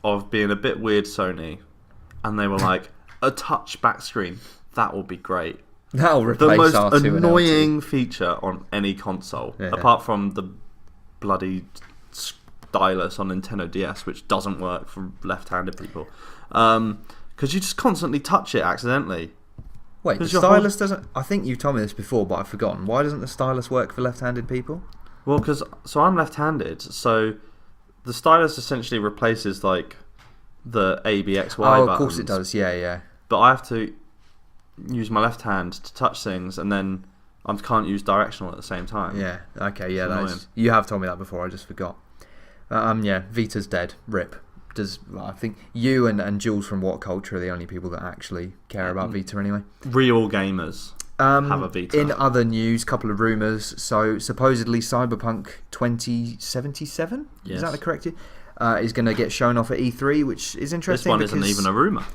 of being a bit weird Sony. And they were like, a touch back screen, that will be great. That'll replace the most R2 annoying feature on any console, apart from the bloody stylus on Nintendo DS, which doesn't work for left-handed people. Because you just constantly touch it accidentally. Wait, the stylus doesn't... I think you told me this before, but I've forgotten. Why doesn't the stylus work for left-handed people? Well, so I'm left-handed, so the stylus essentially replaces, like... the A, B, X, Y buttons. Of course it does, yeah. But I have to use my left hand to touch things, and then I can't use directional at the same time. Yeah, okay, yeah. You have told me that before, I just forgot. Vita's dead. RIP. I think you and Jules from What Culture are the only people that actually care about Vita anyway. Real gamers have a Vita. In other news, couple of rumours. So, supposedly Cyberpunk 2077? Yes. Is that the correct year? Is going to get shown off at E3, which is interesting. This one isn't even a rumour.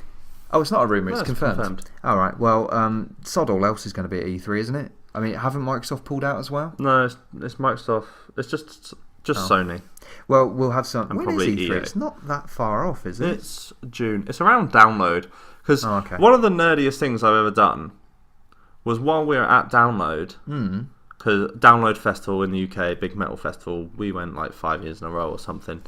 Oh, it's not a rumour, it's confirmed. Confirmed. Alright, well, sod all else is going to be at E3, isn't it? I mean, haven't Microsoft pulled out as well? No, it's Microsoft. It's just Sony. Well, we'll have some... And when probably is E3? EA. It's not that far off, is it? It's June. It's around download. Because one of the nerdiest things I've ever done was while we were at download... Because Download Festival in the UK, big metal festival, we went like 5 years in a row or something.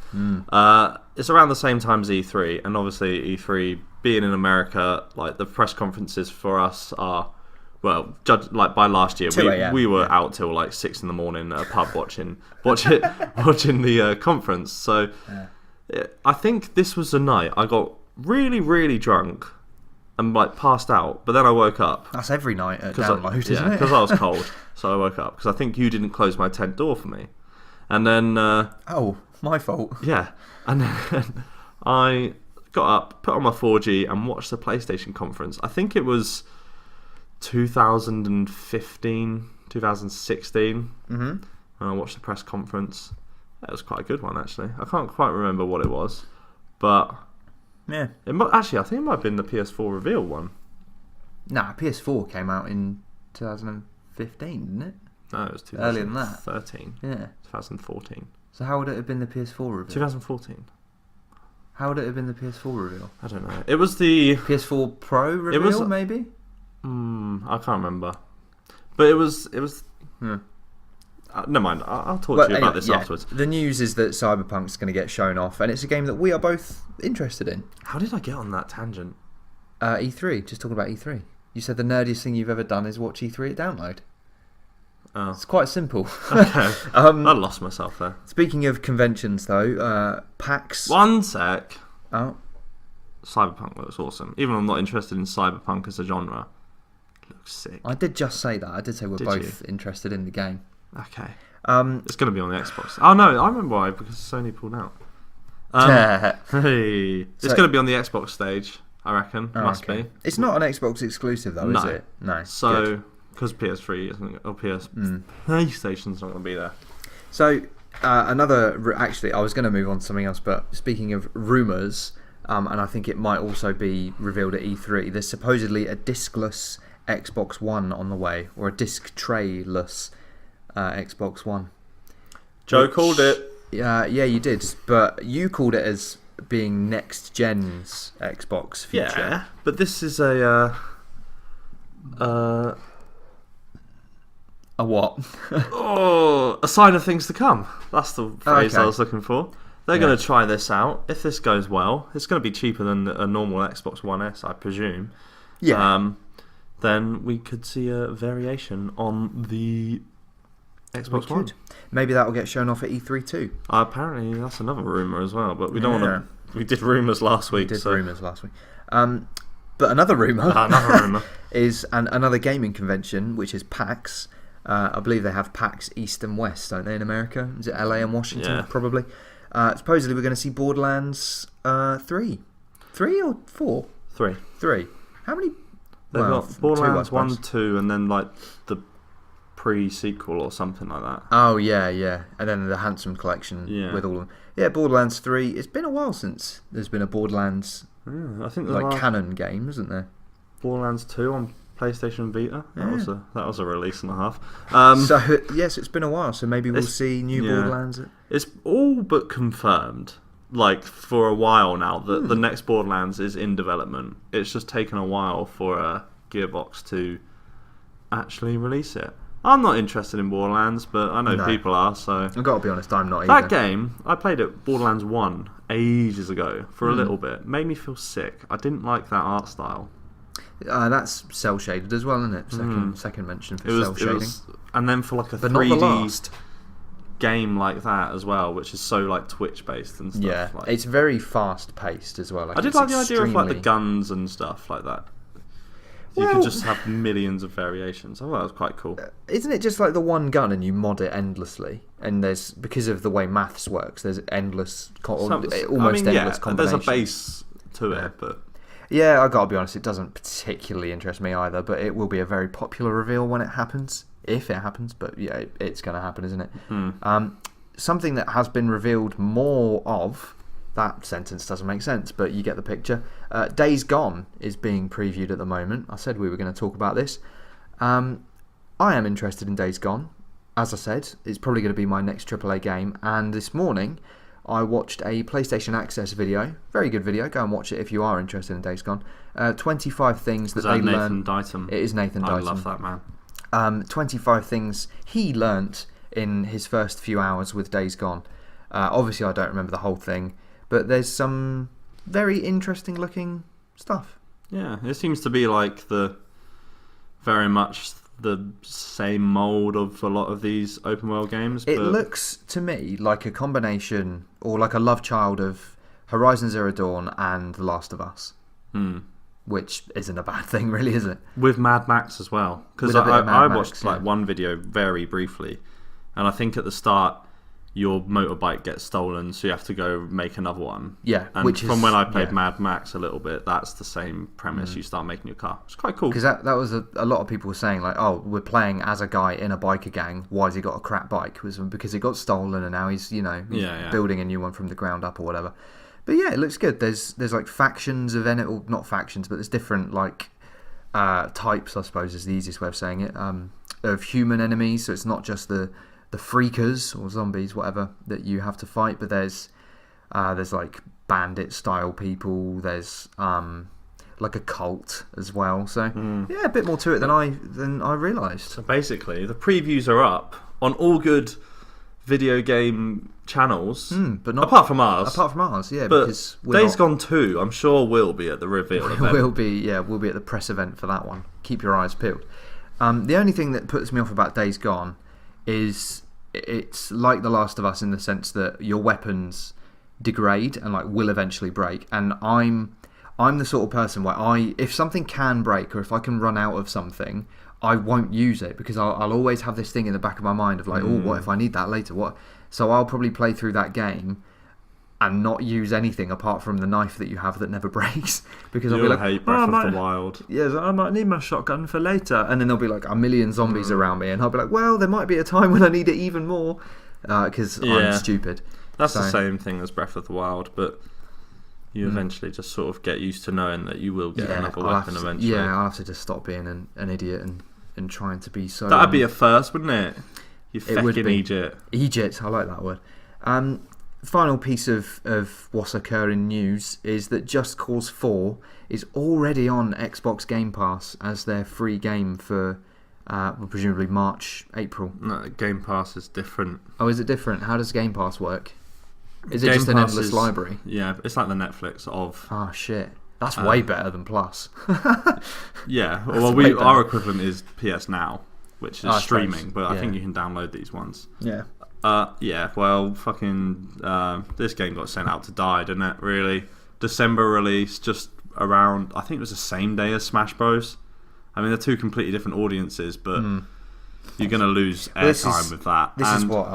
It's around the same time as E3, and obviously E3 being in America, like the press conferences for us are, well, by last year we were out till like 6 in the morning at a pub watching the conference. So I think this was the night I got really, really drunk and like passed out, but then I woke up. That's every night at Download, isn't it? Because I was cold, so I woke up. Because I think you didn't close my tent door for me. And then... oh, my fault. Yeah. And then I got up, put on my 4G and watched the PlayStation conference. I think it was 2015, 2016. Mm-hmm. And I watched the press conference. That was quite a good one, actually. I can't quite remember what it was, but yeah, actually, I think it might have been the PS4 reveal one. Nah, PS4 came out in 2015, didn't it? No, it was 2013. Earlier than that. 13. Yeah. 2014. So how would it have been the PS4 reveal? 2014. How would it have been the PS4 reveal? I don't know. It was the PS4 Pro reveal, maybe. I can't remember, but it was. Hmm. Never mind. I'll talk to you about this afterwards. The news is that Cyberpunk's going to get shown off, and it's a game that we are both interested in. How did I get on that tangent? E3. Just talking about E3. You said the nerdiest thing you've ever done is watch E3 at Download. Oh. It's quite simple. Okay. I lost myself there. Speaking of conventions, though, PAX. One sec. Oh. Cyberpunk looks awesome. Even though I'm not interested in Cyberpunk as a genre, it looks sick. I did just say that. I did say we're both interested in the game. Okay. It's going to be on the Xbox. Oh no, I remember why, because Sony pulled out. Hey, it's going to be on the Xbox stage, I reckon. Must be. It's not an Xbox exclusive though, is it? No. So, because PS3 isn't, or PlayStation's not going to be there. So, actually, I was going to move on to something else, but speaking of rumours, and I think it might also be revealed at E3, there's supposedly a discless Xbox One on the way, or a disc tray-less Xbox One. Joe called it. Yeah, you did, but you called it as being next gen's Xbox future. Yeah, but this is a what? A sign of things to come. That's the phrase I was looking for. They're going to try this out. If this goes well, it's going to be cheaper than a normal Xbox One S, I presume. Yeah. Then we could see a variation on the Xbox One. Maybe that will get shown off at E3 too. Apparently, that's another rumour as well, but we don't want to... We did rumours last week. But another rumour rumour is another gaming convention, which is PAX. I believe they have PAX East and West, don't they, in America? Is it LA and Washington? Yeah. Probably. Supposedly we're going to see Borderlands 3. 3 or 4? 3. 3. How many? They've got Borderlands 1, 2, and then like the pre-sequel or something like that. Oh, yeah. And then the Handsome Collection with all of them. Yeah, Borderlands 3. It's been a while since there's been a Borderlands I think canon game, isn't there? Borderlands 2 on PlayStation Vita. That was a release and a half. So yes, it's been a while. So maybe we'll see new Borderlands. It's all but confirmed, like for a while now, that the next Borderlands is in development. It's just taken a while for Gearbox to actually release it. I'm not interested in Borderlands, but I know people are. So I've got to be honest, I'm not. That game, I played it Borderlands 1 ages ago for a little bit. Made me feel sick. I didn't like that art style. That's cell shaded as well, isn't it? Second mention for cell shading. And then for like a 3D game like that as well, which is so like Twitch based and stuff. Yeah, it's very fast paced as well. I did like the idea of like the guns and stuff like that. You could just have millions of variations. I thought that was quite cool. Isn't it just like the one gun and you mod it endlessly? And there's, because of the way maths works, there's endless, endless combinations. There's a base to it, but... Yeah, I gotta be honest, it doesn't particularly interest me either, but it will be a very popular reveal when it happens. If it happens, but yeah, it's going to happen, isn't it? Something that has been revealed more of... That sentence doesn't make sense, but you get the picture. Days Gone is being previewed at the moment. I said we were going to talk about this. I am interested in Days Gone. As I said, it's probably going to be my next AAA game. And this morning, I watched a PlayStation Access video. Very good video. Go and watch it if you are interested in Days Gone. 25 things that they learned. Nathan Dighton? It is Nathan Dighton. I love that man. 25 things he learnt in his first few hours with Days Gone. Obviously, I don't remember the whole thing. But there's some very interesting looking stuff. Yeah, it seems to be like very much the same mould of a lot of these open world games. It looks to me like a combination or like a love child of Horizon Zero Dawn and The Last of Us. Which isn't a bad thing, really, is it? With Mad Max as well. Because I watched one video very briefly, and I think at the start your motorbike gets stolen, so you have to go make another one. Yeah, and from when I played Mad Max a little bit, that's the same premise. You start making your car. It's quite cool. Because that was a lot of people were saying, like, oh, we're playing as a guy in a biker gang. Why has he got a crap bike? It was because it got stolen, and now he's building a new one from the ground up or whatever. But yeah, it looks good. There's like factions of or not factions, but there's different like types, I suppose is the easiest way of saying it, of human enemies. So it's not just the freakers or zombies, whatever, that you have to fight, but there's like bandit style people. There's like a cult as well. So yeah, a bit more to it than I realised. So basically, the previews are up on all good video game channels, but not apart from ours. Yeah. But because Days Gone 2, I'm sure will be at the reveal event. We'll be at the press event for that one. Keep your eyes peeled. The only thing that puts me off about Days Gone is it's like The Last of Us in the sense that your weapons degrade and like will eventually break. And I'm the sort of person where if something can break or if I can run out of something, I won't use it because I'll always have this thing in the back of my mind of like, oh, what if I need that later? What? So I'll probably play through that game and not use anything apart from the knife that you have that never breaks because I'll be like, hate Breath of the Wild. Yes, I might need my shotgun for later, and then there'll be like a million zombies around me, and I'll be like, well, there might be a time when I need it even more because I'm stupid. That's the same thing as Breath of the Wild, but you eventually just sort of get used to knowing that you will get another weapon eventually. Yeah, I'll have to just stop being an idiot and trying to be so... That'd be a first, wouldn't it? You fucking Egypt. Egypt, I like that word. Final piece of what's occurring news is that Just Cause 4 is already on Xbox Game Pass as their free game for presumably March, April. No, Game Pass is different. Oh, is it different? How does Game Pass work? Is it just an endless library? Yeah, it's like the Netflix of... Oh, shit. That's way better than Plus. Yeah, well, our equivalent is PS Now, which is streaming, but I think you can download these ones. Yeah. Well, fucking... this game got sent out to die, didn't it, really? December release, just around... I think it was the same day as Smash Bros. I mean, they're two completely different audiences, but you're going to lose airtime with that. This is what...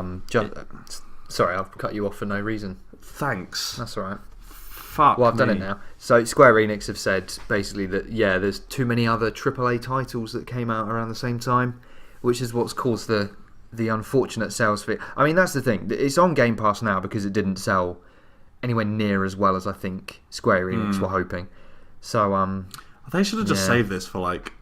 sorry, I've cut you off for no reason. Thanks. That's all right. Fuck Well, I've done it now. So Square Enix have said basically that there's too many other AAA titles that came out around the same time, which is what's caused the unfortunate sales figure. I mean, that's the thing. It's on Game Pass now because it didn't sell anywhere near as well as I think Square Enix were hoping. So they should have just saved this for like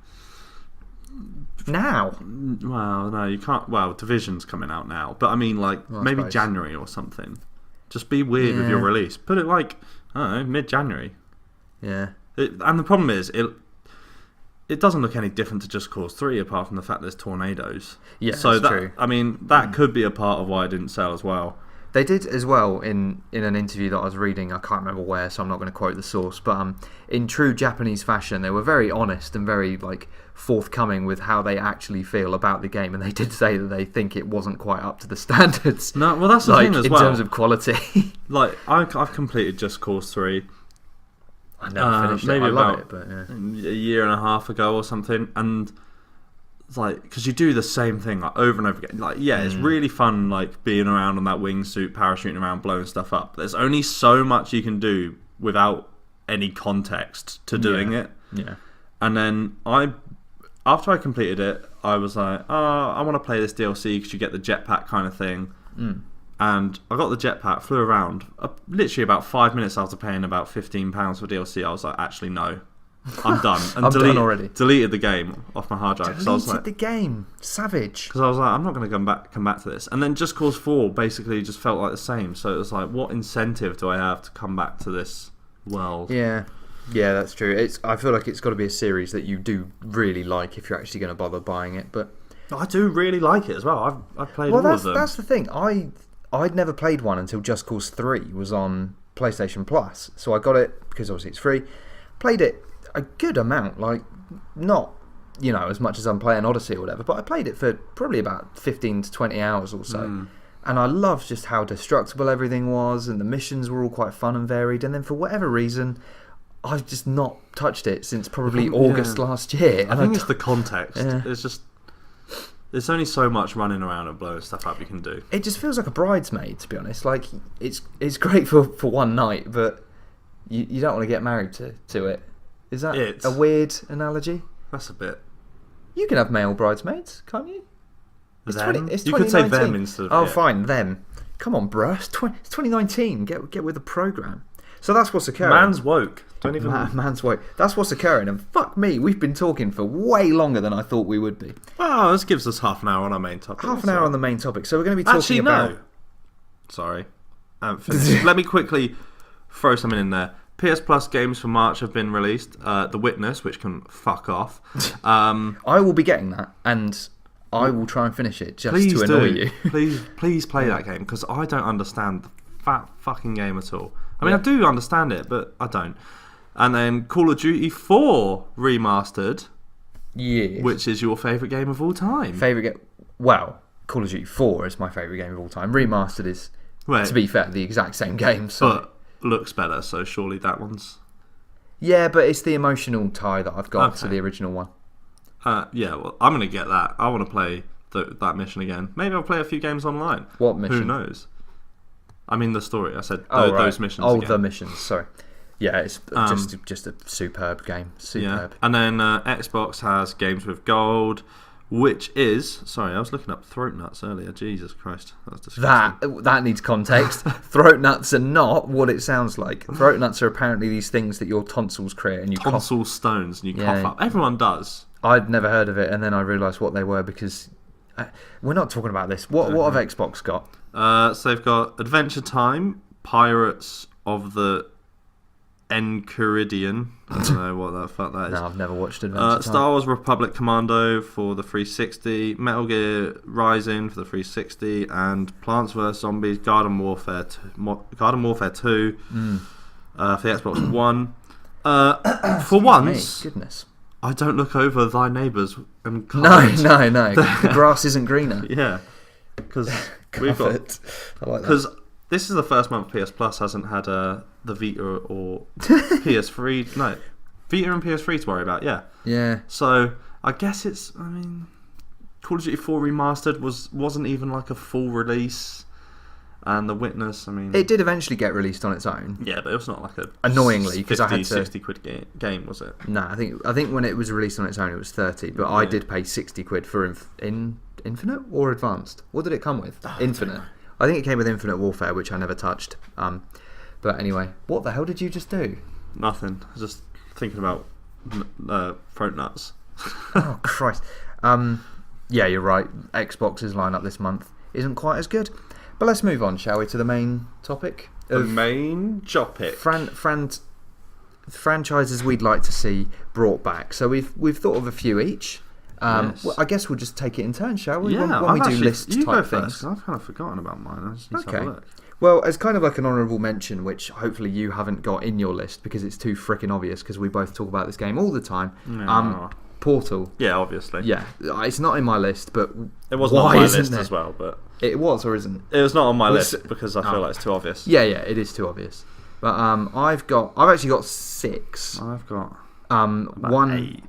now. Well, no, you can't. Well, Division's coming out now, but I mean, like maybe January or something. Just be weird with your release. Put it like, I don't know, mid-January. Yeah. And the problem is, it doesn't look any different to Just Cause 3 apart from the fact there's tornadoes. Yeah, so that's true. I mean, that could be a part of why it didn't sell as well. They did as well in an interview that I was reading. I can't remember where, so I'm not going to quote the source. But in true Japanese fashion, they were very honest and very like forthcoming with how they actually feel about the game. And they did say that they think it wasn't quite up to the standards. No, well, that's the thing as well. In terms of quality. Like, I've completed Just Cause 3. I never finished it. I love it, but a year and a half ago or something. And it's like, because you do the same thing like over and over again. Like, it's really fun, like being around on that wingsuit, parachuting around, blowing stuff up. There's only so much you can do without any context to doing it. Yeah. And then after I completed it, I was like, I want to play this DLC because you get the jetpack kind of thing. And I got the jetpack, flew around. Literally about 5 minutes after paying about £15 for DLC, I was like, actually, no. I'm done. And done already. Deleted the game off my hard drive. Deleted the game. Savage. Because I was like, I'm not going to come back to this. And then Just Cause 4 basically just felt like the same. So it was like, what incentive do I have to come back to this world? Yeah, that's true. I feel like it's got to be a series that you do really like if you're actually going to bother buying it. But I do really like it as well. I've played all of them. That's the thing. I'd never played one until Just Cause 3 was on PlayStation Plus. So I got it because obviously it's free. Played it a good amount, like not as much as I'm playing Odyssey or whatever, but I played it for probably about 15 to 20 hours or so. And I loved just how destructible everything was, and the missions were all quite fun and varied. And then for whatever reason, I've just not touched it since probably August last year. I think it's the context. Yeah. It's just... There's only so much running around and blowing stuff up you can do. It just feels like a bridesmaid, to be honest. Like, it's great for one night, but you don't want to get married to it. Is that a weird analogy? That's a bit... You can have male bridesmaids, can't you? It's you could say them instead of... Oh, fine, them. Come on, bruh. It's 2019. Get with the programme. So that's what's occurring. Man's woke. Don't even... Man's woke. That's what's occurring. And fuck me, we've been talking for way longer than I thought we would be. Well, this gives us half an hour on our main topic. Half an hour on the main topic. So we're going to be talking about... no. Sorry. Let me quickly throw something in there. PS Plus games for March have been released. The Witness, which can fuck off. I will be getting that, and I will try and finish it just to annoy you. Please play that game, because I don't understand that fucking game at all. I mean, I do understand it, but I don't. And then Call of Duty 4 Remastered. Yes. Which is your favourite game of all time. Favourite game? Well, Call of Duty 4 is my favourite game of all time. Remastered is, to be fair, the exact same game. So. But looks better, so surely that one's... Yeah, but it's the emotional tie that I've got to the original one. Yeah, well, I'm going to get that. I want to play that mission again. Maybe I'll play a few games online. What mission? Who knows? I mean the story. I said those missions again. The missions, sorry. Yeah, it's just a superb game. Superb. Yeah. And then Xbox has games with gold, which is... Sorry, I was looking up throat nuts earlier. Jesus Christ. That's disgusting. That needs context. Throat nuts are not what it sounds like. Throat nuts are apparently these things that your tonsils create and you Tonsil stones and you cough up. Everyone does. I'd never heard of it, and then I realised what they were because... we're not talking about this. What have Xbox got? So they've got Adventure Time, Pirates of the Enchiridion. I don't know what the fuck that is. No, I've never watched Adventure Time. Star Wars Republic Commando for the 360, Metal Gear Rising for the 360, and Plants vs Zombies Garden Warfare 2 for the Xbox One. For once, goodness, I don't look over thy neighbours and comment. No. The grass isn't greener. Yeah, because we've got... I like that. Because this is the first month PS Plus hasn't had the Vita or PS3. No, Vita and PS3 to worry about, Yeah. So, I guess it's... I mean, Call of Duty 4 Remastered wasn't even like a full release. And The Witness, I mean... It did eventually get released on its own. Yeah, but it was not like a... Annoyingly, because I had to... 60 quid game, was it? No, I think when it was released on its own, it was 30. But I did pay 60 quid for Infinite or Advanced? What did it come with? Infinite. I think it came with Infinite Warfare, which I never touched. But anyway, what the hell did you just do? Nothing. I was just thinking about throat nuts. Oh, Christ. Yeah, you're right. Xbox's lineup this month isn't quite as good. But let's move on, shall we, to the main topic? Franchises we'd like to see brought back. So we've thought of a few each. Yes. Well, I guess we'll just take it in turn, shall we? Yeah, when we do list you type go things. first, I've kind of forgotten about mine. I just need to have a look. Well, as kind of like an honourable mention, which hopefully you haven't got in your list because it's too freaking obvious because we both talk about this game all the time. No. Portal. Yeah, obviously. Yeah, it's not in my list, but it wasn't on my list as well. But it was or isn't? It was not on my list because I feel like it's too obvious. Yeah, it is too obvious. But I've actually got 6. I've got one. 8.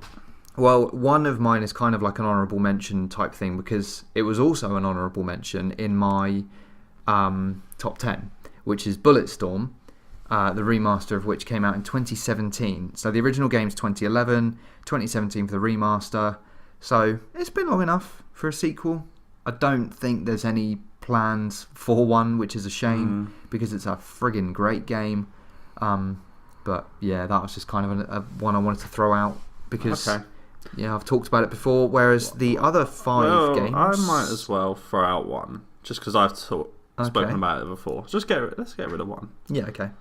Well, one of mine is kind of like an honourable mention type thing because it was also an honourable mention in my top 10, which is Bulletstorm, the remaster of which came out in 2017. So the original game's 2011, 2017 for the remaster. So it's been long enough for a sequel. I don't think there's any plans for one, which is a shame because it's a friggin' great game. But yeah, that was just kind of a one I wanted to throw out because... Okay. Yeah, I've talked about it before, whereas the other 5 games... I might as well throw out one, just because I've spoken about it before. Let's get rid of one. Yeah, okay.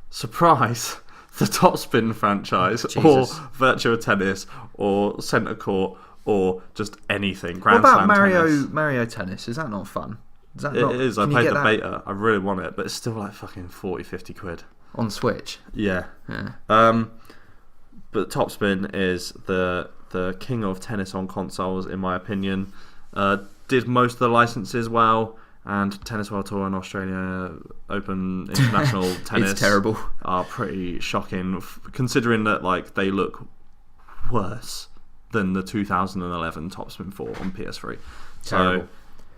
Surprise! The Topspin franchise, Jesus. or Virtua Tennis, or Centre Court, or just anything. What about Tennis. Mario Tennis? Is that not fun? It is. I played the beta. I really want it, but it's still like fucking 40-50 quid. On Switch? Yeah. But Topspin is the king of tennis on consoles, in my opinion. did most of the licenses well, and Tennis World Tour and Australia Open International Tennis It's terrible. are pretty shocking, considering that like they look worse than the 2011 Topspin 4 on PS3. Terrible. So,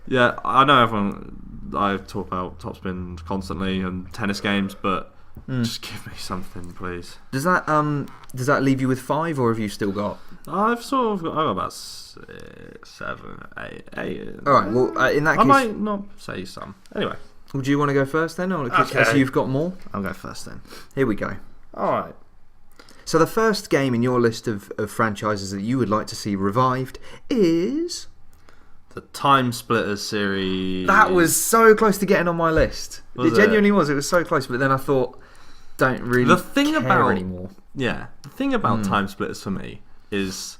yeah, I know everyone. I talk about Topspin constantly and tennis games, but just give me something, please. Does that leave you with 5, or have you still got? I've got about 6, 7, 8. All right. Well, in that case, I might not say some. Anyway, would you want to go first then, or Okay. so you've got more? I'll go first then. Here we go. All right. So the first game in your list of franchises that you would like to see revived is... The Time Splitters series. That was so close to getting on my list. Was It genuinely was. It was so close, but then I thought, don't really The thing care about- anymore. Yeah, the thing about Time Splitters for me is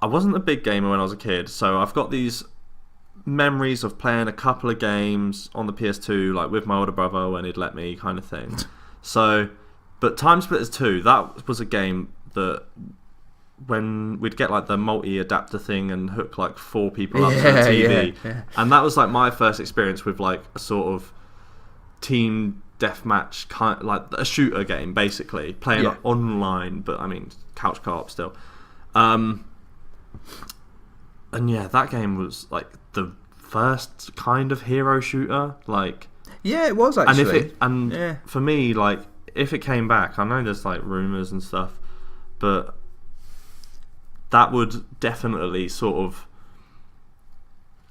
I wasn't a big gamer when I was a kid, so I've got these memories of playing a couple of games on the PS2, like with my older brother when he'd let me, kind of thing. So, but Time Splitters 2, that was a game that when we'd get like the multi-adapter thing and hook like 4 people up to the TV, yeah. and that was like my first experience with like a sort of team deathmatch kind, like a shooter game, basically playing Yeah. like, online, but I mean couch co-op still. And yeah, that game was like the first kind of hero shooter, like. Yeah, it was And actually. yeah. For me, like, if it came back, I know there's like rumors and stuff, but that would definitely sort of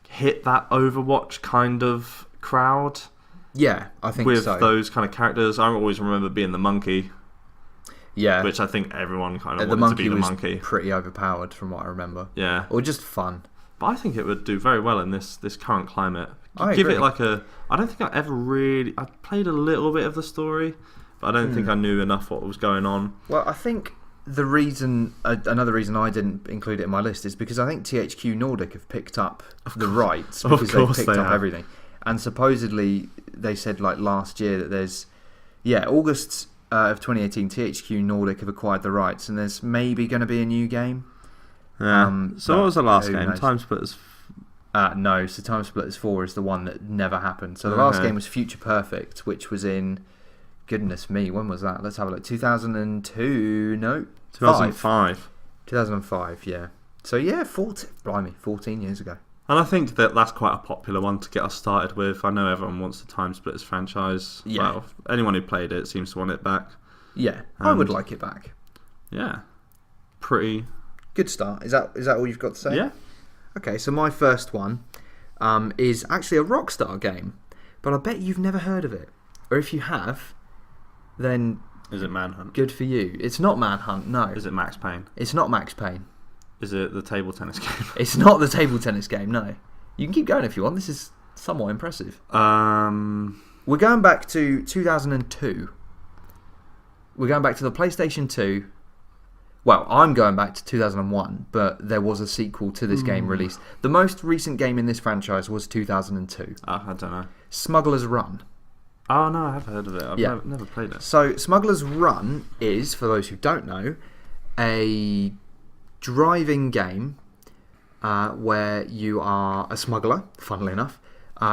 hit that Overwatch kind of crowd Yeah, I think with so. those kind of characters. I always remember being the monkey, Yeah, which I think everyone kind of the wanted to be monkey the was monkey. pretty overpowered from what I remember. Yeah, Or just fun. but I think it would do very well in this current climate. I Give agree. it like a. I don't think I ever really. I played a little bit of the story, but I don't think I knew enough what was going on. Well, I think the reason, another reason I didn't include it in my list is because I think THQ Nordic have picked up the rights Of because they've course picked they up have. everything. And supposedly they said like last year that there's, August of 2018, THQ Nordic have acquired the rights, and there's maybe going to be a new game. Yeah. So but what was the last who game? knows? Time Splitters. No, so Time Splitters 4 is the one that never happened. So the last Okay. game was Future Perfect, which was in, goodness me, when was that? Let's have a look. 2002? No, 2005. 2005, yeah. So yeah, 14 years ago. And I think that that's quite a popular one to get us started with. I know everyone wants the Time Splitters franchise. Yeah. Well, anyone who played it seems to want it back. Yeah, I would And- like it back. Yeah. Pretty. Good start. Is that all you've got to say? Yeah. Okay, so my first one is actually a Rockstar game, but I bet you've never heard of it. Or if you have, then Is it Manhunt? good for you. It's not Manhunt, no. Is it Max Payne? It's not Max Payne. Is it the table tennis game? It's not the table tennis game, no. You can keep going if you want. This is somewhat impressive. We're going back to 2002. We're going back to the PlayStation 2. Well, I'm going back to 2001, but there was a sequel to this game released. The most recent game in this franchise was 2002. I don't know. Smuggler's Run. Oh no, I have heard of it. I've Yeah. never played it. So, Smuggler's Run is, for those who don't know, a driving game where you are a smuggler, funnily enough,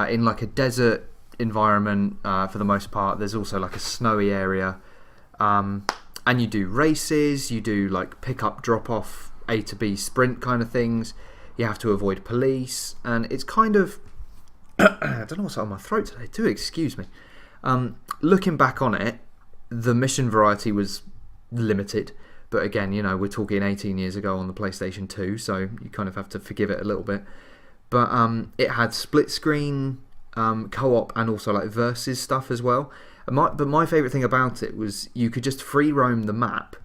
in like a desert environment for the most part. There's also like a snowy area. And you do races, you do like pick up, drop off, A to B sprint kind of things. You have to avoid police, and it's kind of I don't know what's on my throat today. Do excuse me. Looking back on it, the mission variety was limited, but again, we're talking 18 years ago on the PlayStation 2, so you kind of have to forgive it a little bit. But it had split screen, co-op, and also like versus stuff as well. But my favourite thing about it was you could just free roam the map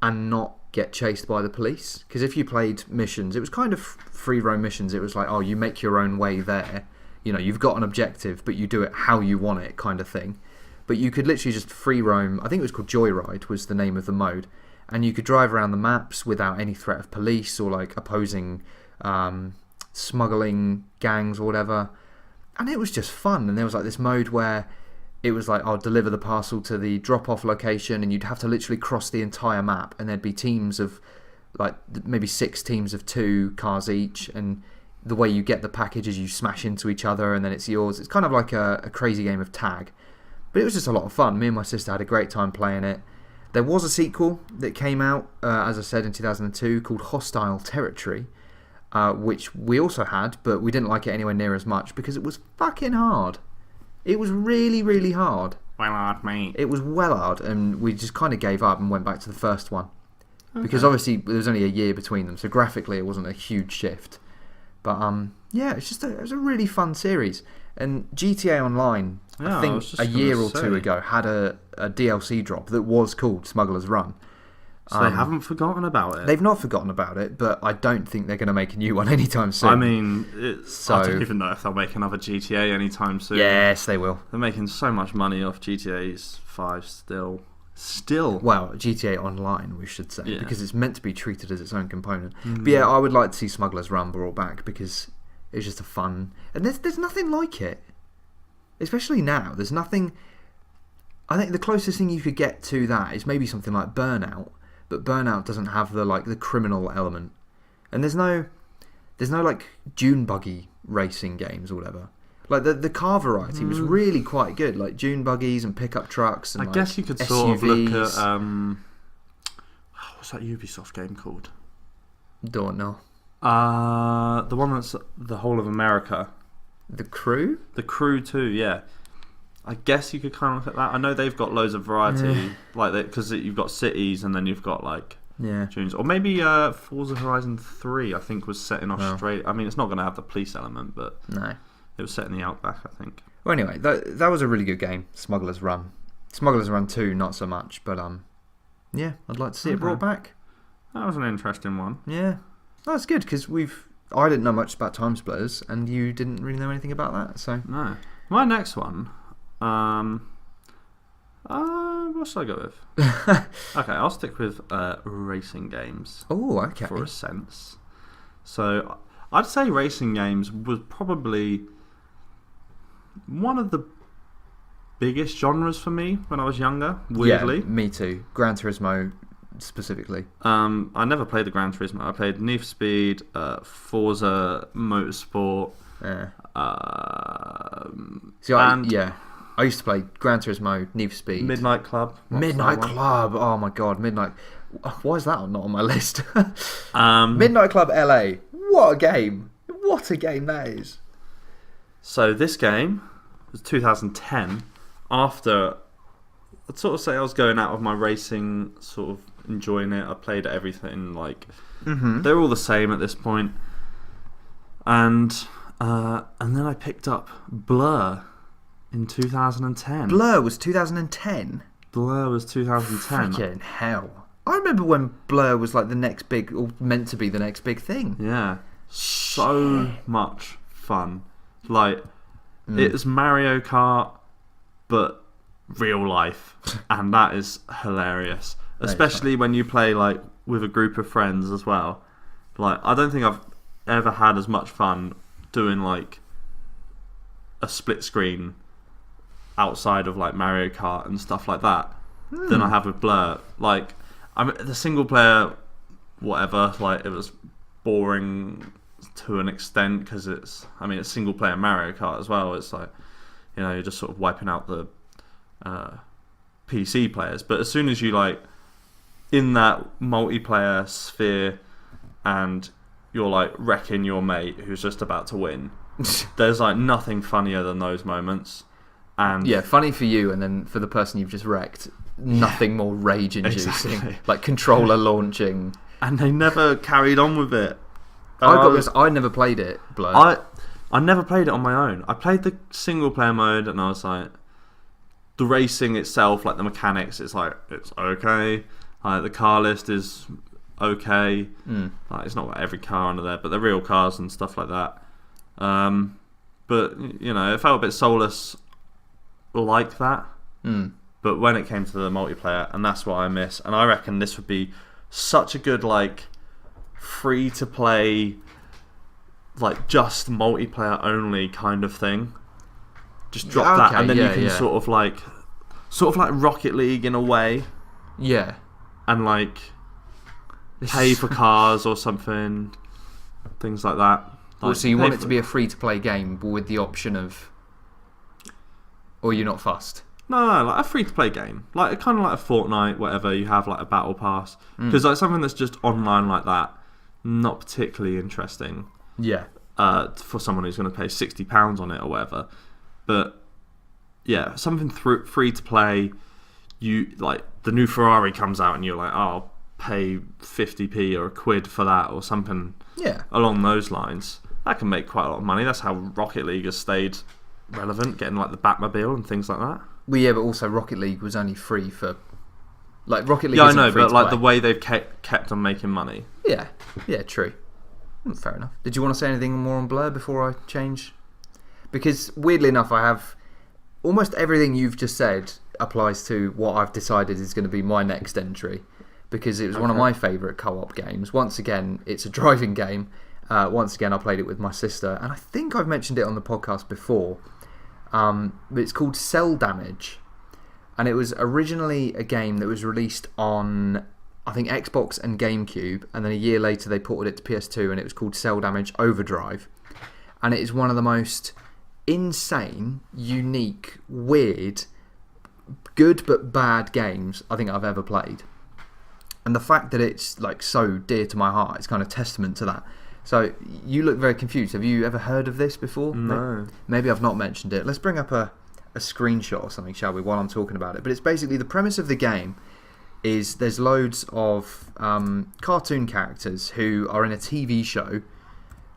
and not get chased by the police. Because if you played missions, it was kind of free roam missions. It was like, oh, you make your own way there. You've got an objective, but you do it how you want it, kind of thing. But you could literally just free roam. I think it was called Joyride was the name of the mode. And you could drive around the maps without any threat of police or like opposing smuggling gangs or whatever. And it was just fun. And there was like this mode where it was like, I'll deliver the parcel to the drop-off location, and you'd have to literally cross the entire map, and there'd be teams of, like, maybe 6 teams of 2 cars each, and the way you get the packages, you smash into each other and then it's yours. It's kind of like a crazy game of tag. But it was just a lot of fun. Me and my sister had a great time playing it. There was a sequel that came out, as I said, in 2002 called Hostile Territory, which we also had, but we didn't like it anywhere near as much because it was fucking hard. It was really, really hard. Well hard, mate. It was well hard, and we just kind of gave up and went back to the first one. Okay. Because obviously there was only a year between them, so graphically it wasn't a huge shift. But yeah, it was a really fun series. And GTA Online, I think a year or two ago, had a DLC drop that was called Smuggler's Run. So they haven't forgotten about it? They've not forgotten about it, but I don't think they're going to make a new one anytime soon. I mean, I don't even know if they'll make another GTA anytime soon. Yes, they will. They're making so much money off GTA 5 still. Well, GTA Online, we should say, because it's meant to be treated as its own component. But yeah, I would like to see Smuggler's Run brought back because it's just a fun... And there's nothing like it. Especially now. There's nothing... I think the closest thing you could get to that is maybe something like Burnout, but Burnout doesn't have the criminal element. And there's no like Dune buggy racing games or whatever. Like the car variety was really quite good, like dune buggies and pickup trucks. And I guess you could sort of look at what's that Ubisoft game called? Don't know. The one that's the whole of America. The Crew? The Crew 2, yeah. I guess you could kind of look at that. I know they've got loads of variety, because you've got cities and then you've got like dunes, or maybe Forza Horizon 3. I think was set in Australia. I mean, it's not going to have the police element, but no. It was set in the outback, I think. Well, anyway, that was a really good game, Smuggler's Run. Smuggler's Run 2, not so much, but yeah, I'd like to see it brought back. That was an interesting one. Yeah, that's good because I didn't know much about Time Splitters, and you didn't really know anything about that. So no, my next one. What should I go with? Okay, I'll stick with racing games. Oh, okay. For a sense, so I'd say racing games was probably one of the biggest genres for me when I was younger, weirdly. Yeah, me too. Gran Turismo specifically. I never played the Gran Turismo. I played Need for Speed, Forza Motorsport. Yeah. I used to play Gran Turismo, Need for Speed. Midnight Club. Midnight Club. Oh my god, Midnight. Why is that not on my list? Midnight Club LA. What a game. What a game that is. So this game was 2010. After, I'd sort of say I was going out of my racing, sort of enjoying it. I played everything, like, they're all the same at this point. And then I picked up Blur in 2010. Blur was 2010? Blur was 2010. Freaking hell. I remember when Blur was like the next big, or meant to be the next big thing. Yeah. So much fun. Like, it's Mario Kart, but real life. And that is hilarious. Especially when you play like with a group of friends as well. Like, I don't think I've ever had as much fun doing like a split screen outside of like Mario Kart and stuff like that than I have with Blur. Like, I mean, the single player, whatever, like, it was boring to an extent because it's single player Mario Kart as well. It's like, you're just sort of wiping out the PC players. But as soon as you like in that multiplayer sphere and you're like wrecking your mate who's just about to win, there's like nothing funnier than those moments. And yeah, funny for you, and then for the person you've just wrecked, nothing more rage inducing. Exactly. Like controller launching. And they never carried on with it. I never played it, Blur. I never played it on my own. I played the single player mode, and I was like, the racing itself, like the mechanics, it's like, it's okay. Like the car list is okay. Like, it's not got every car under there, but they're real cars and stuff like that. But it felt a bit soulless like that. But when it came to the multiplayer, and that's what I miss, and I reckon this would be such a good like free to play, like just multiplayer only kind of thing. Just drop that, and then you can sort of like Rocket League in a way. Yeah. And like pay for cars or something, things like that. Like, so you want it to be a free-to-play game, but with the option of... Or you're not fussed? No, like a free-to-play game. Like kind of like a Fortnite, whatever. You have like a battle pass. Because like something that's just online like that, not particularly interesting. Yeah. For someone who's going to pay £60 on it or whatever. But yeah, something free to play. You like the new Ferrari comes out and you're like, oh, I'll pay 50p or a quid for that or something. Yeah. Along those lines, that can make quite a lot of money. That's how Rocket League has stayed relevant, getting like the Batmobile and things like that. Well, yeah, but also Rocket League was only free for... Like, Rocket League Yeah, I isn't know, free but to like play. the way they've kept on making money. Yeah, true. Fair enough. Did you want to say anything more on Blur before I change? Because, weirdly enough, I have... Almost everything you've just said applies to what I've decided is going to be my next entry. Because it was one of my favourite co-op games. Once again, it's a driving game. Once again, I played it with my sister. And I think I've mentioned it on the podcast before. But it's called Cell Damage. And it was originally a game that was released on, I think, Xbox and GameCube. And then a year later they ported it to PS2 and it was called Cell Damage Overdrive. And it is one of the most insane, unique, weird, good but bad games I think I've ever played. And the fact that it's like so dear to my heart is kind of testament to that. So you look very confused. Have you ever heard of this before? No. Maybe I've not mentioned it. Let's bring up a screenshot or something, shall we, while I'm talking about it. But it's basically the premise of the game is there's loads of cartoon characters who are in a TV show,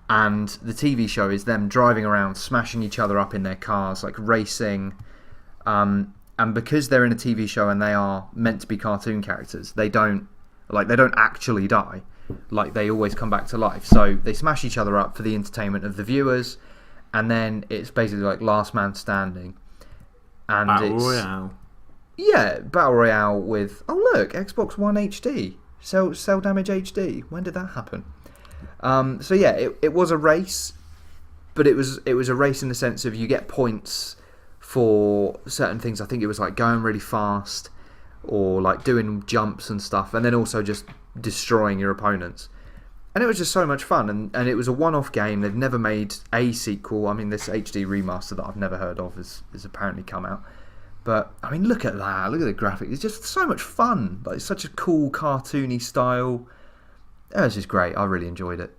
and the TV show is them driving around, smashing each other up in their cars, like racing. And because they're in a TV show and they are meant to be cartoon characters, they don't actually die. Like, they always come back to life. So they smash each other up for the entertainment of the viewers, and then it's basically like Last Man Standing. And Battle Royale. Yeah, Battle Royale with... Oh, look, Xbox One HD. Cell Damage HD. When did that happen? So yeah, it was a race, but it was a race in the sense of you get points for certain things. I think it was like going really fast or like doing jumps and stuff, and then also just destroying your opponents. And it was just so much fun, and it was a one-off game. They've never made a sequel. I mean, this HD remaster that I've never heard of has apparently come out. But, I mean, look at that. Look at the graphics. It's just so much fun. Like, it's such a cool, cartoony style. It was just great. I really enjoyed it.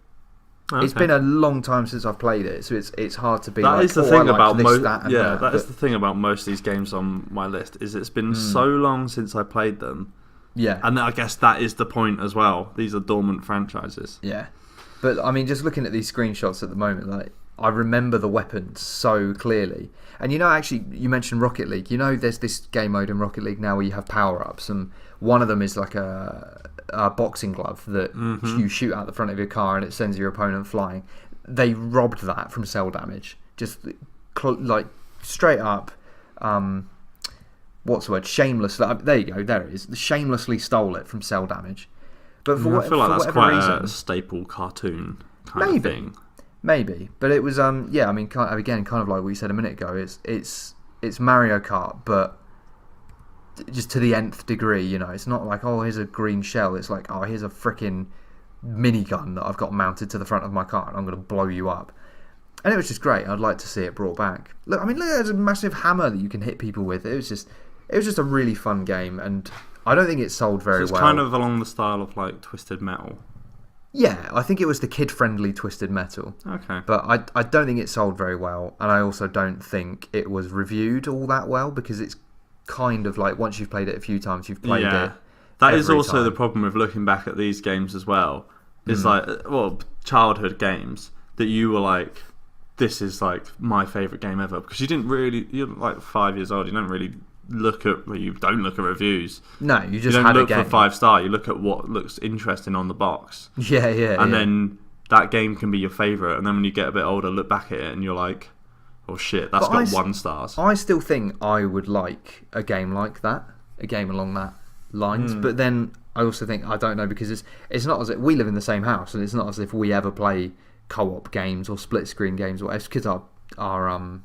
Okay. It's been a long time since I've played it, so it's hard to be that like, is the thing about most. Yeah, that is the thing about most of these games on my list, is it's been so long since I played them. Yeah. And I guess that is the point as well. These are dormant franchises. Yeah. But, I mean, just looking at these screenshots at the moment, like, I remember the weapons so clearly. And, you know, actually, you mentioned Rocket League. You know, there's this game mode in Rocket League now where you have power-ups, and one of them is like a boxing glove that you shoot out the front of your car and it sends your opponent flying. They robbed that from Cell Damage. Just, like, straight up... what's the word? Shameless. There you go. There it is. Shamelessly stole it from Cell Damage. But for I feel like that's quite reason, a staple cartoon kind of thing. Maybe, but it was yeah. I mean, kind of like what you said a minute ago. It's Mario Kart, but just to the nth degree. You know, it's not like, oh, here's a green shell. It's like, oh, here's a freaking minigun that I've got mounted to the front of my car, and I'm going to blow you up. And it was just great. I'd like to see it brought back. Look, I mean, look, there's a massive hammer that you can hit people with. It was just a really fun game, and I don't think it sold very well. It's kind of along the style of like Twisted Metal. Yeah, I think it was the kid-friendly Twisted Metal. Okay. But I don't think it sold very well, and I also don't think it was reviewed all that well, because it's kind of like, once you've played it a few times, you've played it. That is also time. the problem with looking back at these games as well. It's like, well, childhood games that you were like, this is like my favourite game ever, because you're like 5 years old, you don't look at reviews. No, you just you don't had look a game. for 5-star. You look at what looks interesting on the box. Yeah. And then that game can be your favourite, and then when you get a bit older, look back at it and you're like, oh shit, that's got 1 star. I still think I would like a game like that, a game along that lines. But then I also think, I don't know, because it's not as if we live in the same house, and it's not as if we ever play co-op games or split screen games, or whatever, because our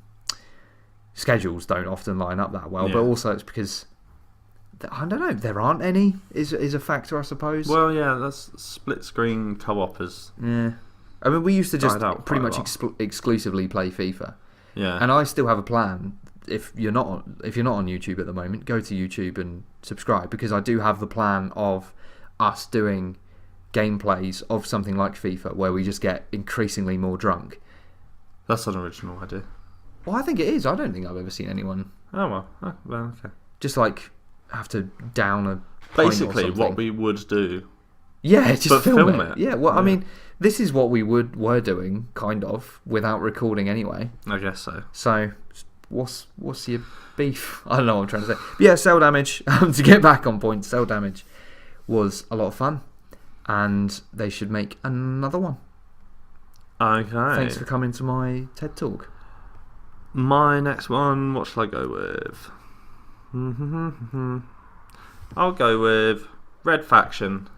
schedules don't often line up that well. But also it's because, I don't know, there aren't any is a factor, I suppose. Well, yeah, that's split screen co-opers. Yeah. I mean, we used to just died out pretty quite much a lot. exclusively play FIFA, Yeah. and I still have a plan. If you're not on YouTube at the moment, go to YouTube and subscribe, because I do have the plan of us doing gameplays of something like FIFA where we just get increasingly more drunk. That's an original idea. Well, I think it is. I don't think I've ever seen anyone Oh, well, okay. just like have to down a pint or Basically, something. what we would do. Yeah, just But film film it. it. Yeah, well, I Yeah. mean, this is what we were doing, kind of, without recording anyway. I guess so. So, what's your beef? I don't know what I'm trying to say. But yeah, Cell Damage, to get back on point, Cell Damage was a lot of fun, and they should make another one. Okay. Thanks for coming to my TED Talk. My next one, what shall I go with? I'll go with Red Faction.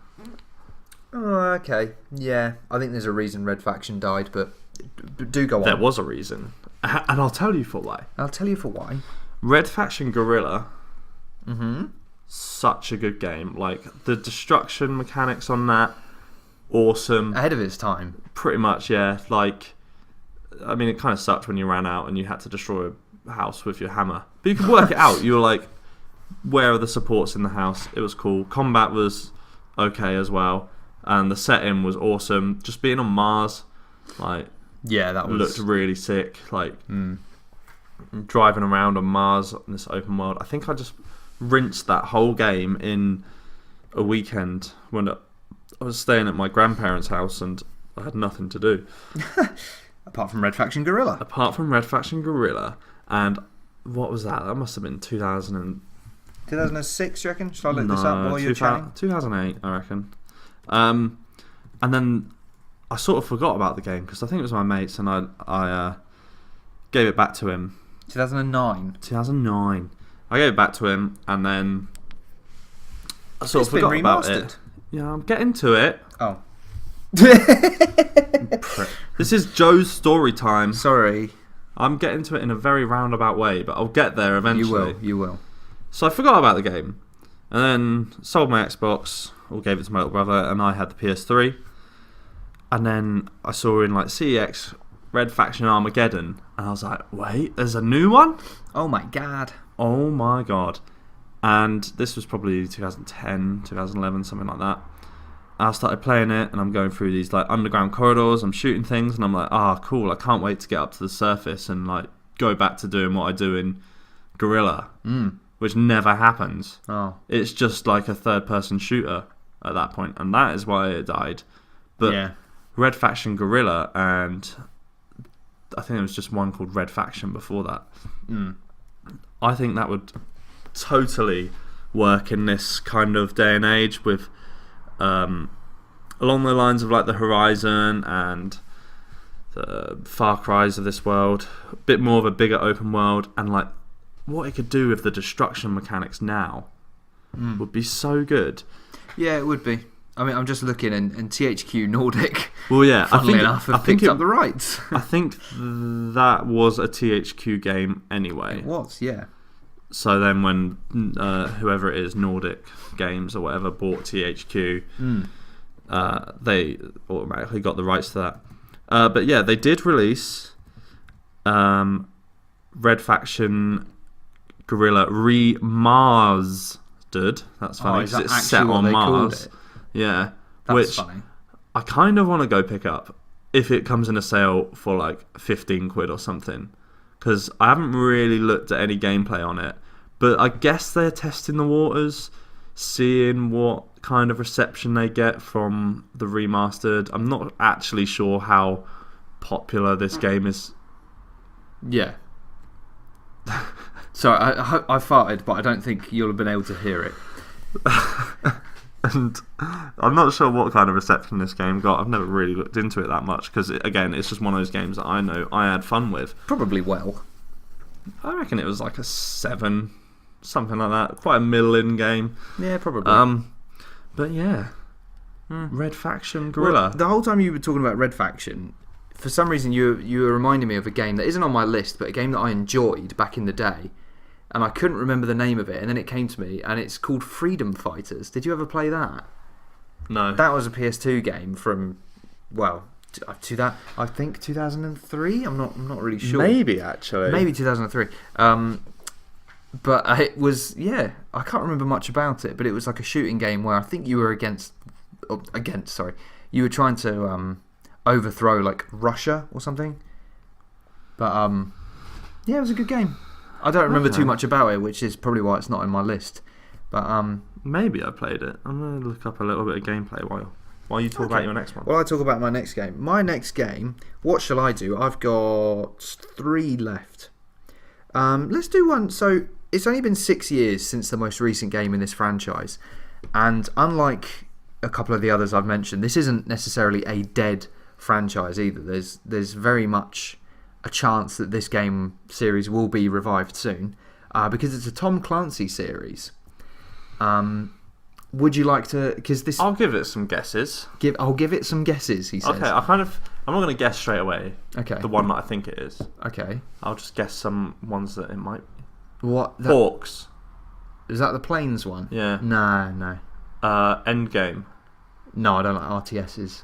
Oh, okay. Yeah, I think there's a reason Red Faction died, but do go on. There was a reason. And I'll tell you for why. I'll tell you for why. Red Faction Guerrilla, Mm-hmm. such a good game. Like, the destruction mechanics on that, awesome. Ahead of its time. Pretty much, yeah. Like, I mean, it kind of sucked when you ran out and you had to destroy a house with your hammer. But you could work it out. You were like, where are the supports in the house? It was cool. Combat was okay as well. And the setting was awesome. Just being on Mars, like, Yeah, that was... looked really sick. Like, driving around on Mars in this open world. I think I just rinsed that whole game in a weekend when I was staying at my grandparents' house and I had nothing to do. Apart from Red Faction Guerrilla. Apart from Red Faction Guerrilla. And what was that? That must have been 2006, you reckon? Should I look this up while you're chatting? 2008, I reckon. And then I sort of forgot about the game because I think it was my mate's, and I gave it back to him. 2009. 2009. I gave it back to him, and then I sort of forgot about it. Yeah, I'm getting to it. Oh. This is Joe's story time. Sorry. I'm getting to it in a very roundabout way, but I'll get there eventually. You will. So I forgot about the game, and then sold my Xbox, or gave it to my little brother, and I had the PS3. And then I saw in like CEX Red Faction Armageddon, and I was like, wait, there's a new one? Oh my god. Oh my god. And this was probably 2010, 2011, something like that. I started playing it, and I'm going through these like underground corridors, I'm shooting things, and I'm like, cool, I can't wait to get up to the surface and like go back to doing what I do in Guerrilla, which never happens. Oh. It's just like a third-person shooter at that point, and that is why it died. But yeah. Red Faction Guerrilla, and I think there was just one called Red Faction before that. I think that would totally work in this kind of day and age with along the lines of like the Horizon and the Far Cry's of this world, a bit more of a bigger open world, and like what it could do with the destruction mechanics now would be so good. Yeah, it would be. I mean, I'm just looking, and THQ Nordic, Well, yeah, funnily enough, have picked up the rights. I think that was a THQ game anyway. It was, yeah. So then when whoever it is, Nordic Games or whatever, bought THQ, they automatically got the rights to that. But yeah, they did release Red Faction Guerrilla Remastered. That's funny because it's set on Mars. Yeah, That's funny. I kind of want to go pick up if it comes in a sale for like 15 quid or something, because I haven't really looked at any gameplay on it, but I guess they're testing the waters, seeing what kind of reception they get from the remastered. I'm not actually sure how popular this game is. Yeah. Sorry, I farted, but I don't think you'll have been able to hear it. And I'm not sure what kind of reception this game got. I've never really looked into it that much because, again, it's just one of those games that I know I had fun with. Probably well. I reckon it was like a 7, something like that. Quite a middling game. Yeah, probably. But yeah, Red Faction Guerrilla. Well, the whole time you were talking about Red Faction, for some reason you were reminding me of a game that isn't on my list, but a game that I enjoyed back in the day. And I couldn't remember the name of it, and then it came to me, and it's called Freedom Fighters. Did you ever play that? No. That was a PS2 game from, well, I think 2003. I'm not really sure. Maybe actually. Maybe 2003. But it was, yeah, I can't remember much about it, but it was like a shooting game where I think you were you were trying to overthrow like Russia or something. But yeah, it was a good game. I don't remember too much about it, which is probably why it's not in my list. But maybe I played it. I'm going to look up a little bit of gameplay while you talk about your next one. Well, I talk about my next game. My next game, what shall I do? I've got 3 left. Let's do one. So it's only been 6 years since the most recent game in this franchise, and unlike a couple of the others I've mentioned, this isn't necessarily a dead franchise either. There's very much a chance that this game series will be revived soon, because it's a Tom Clancy series. Would you like to? Because this, I'll give it some guesses. I'll give it some guesses. He says. Okay, I'm not going to guess straight away. Okay. The one that I think it is. Okay. I'll just guess some ones that it might be. What? Hawks. Is that the planes one? Yeah. No. Endgame. No, I don't like RTSs.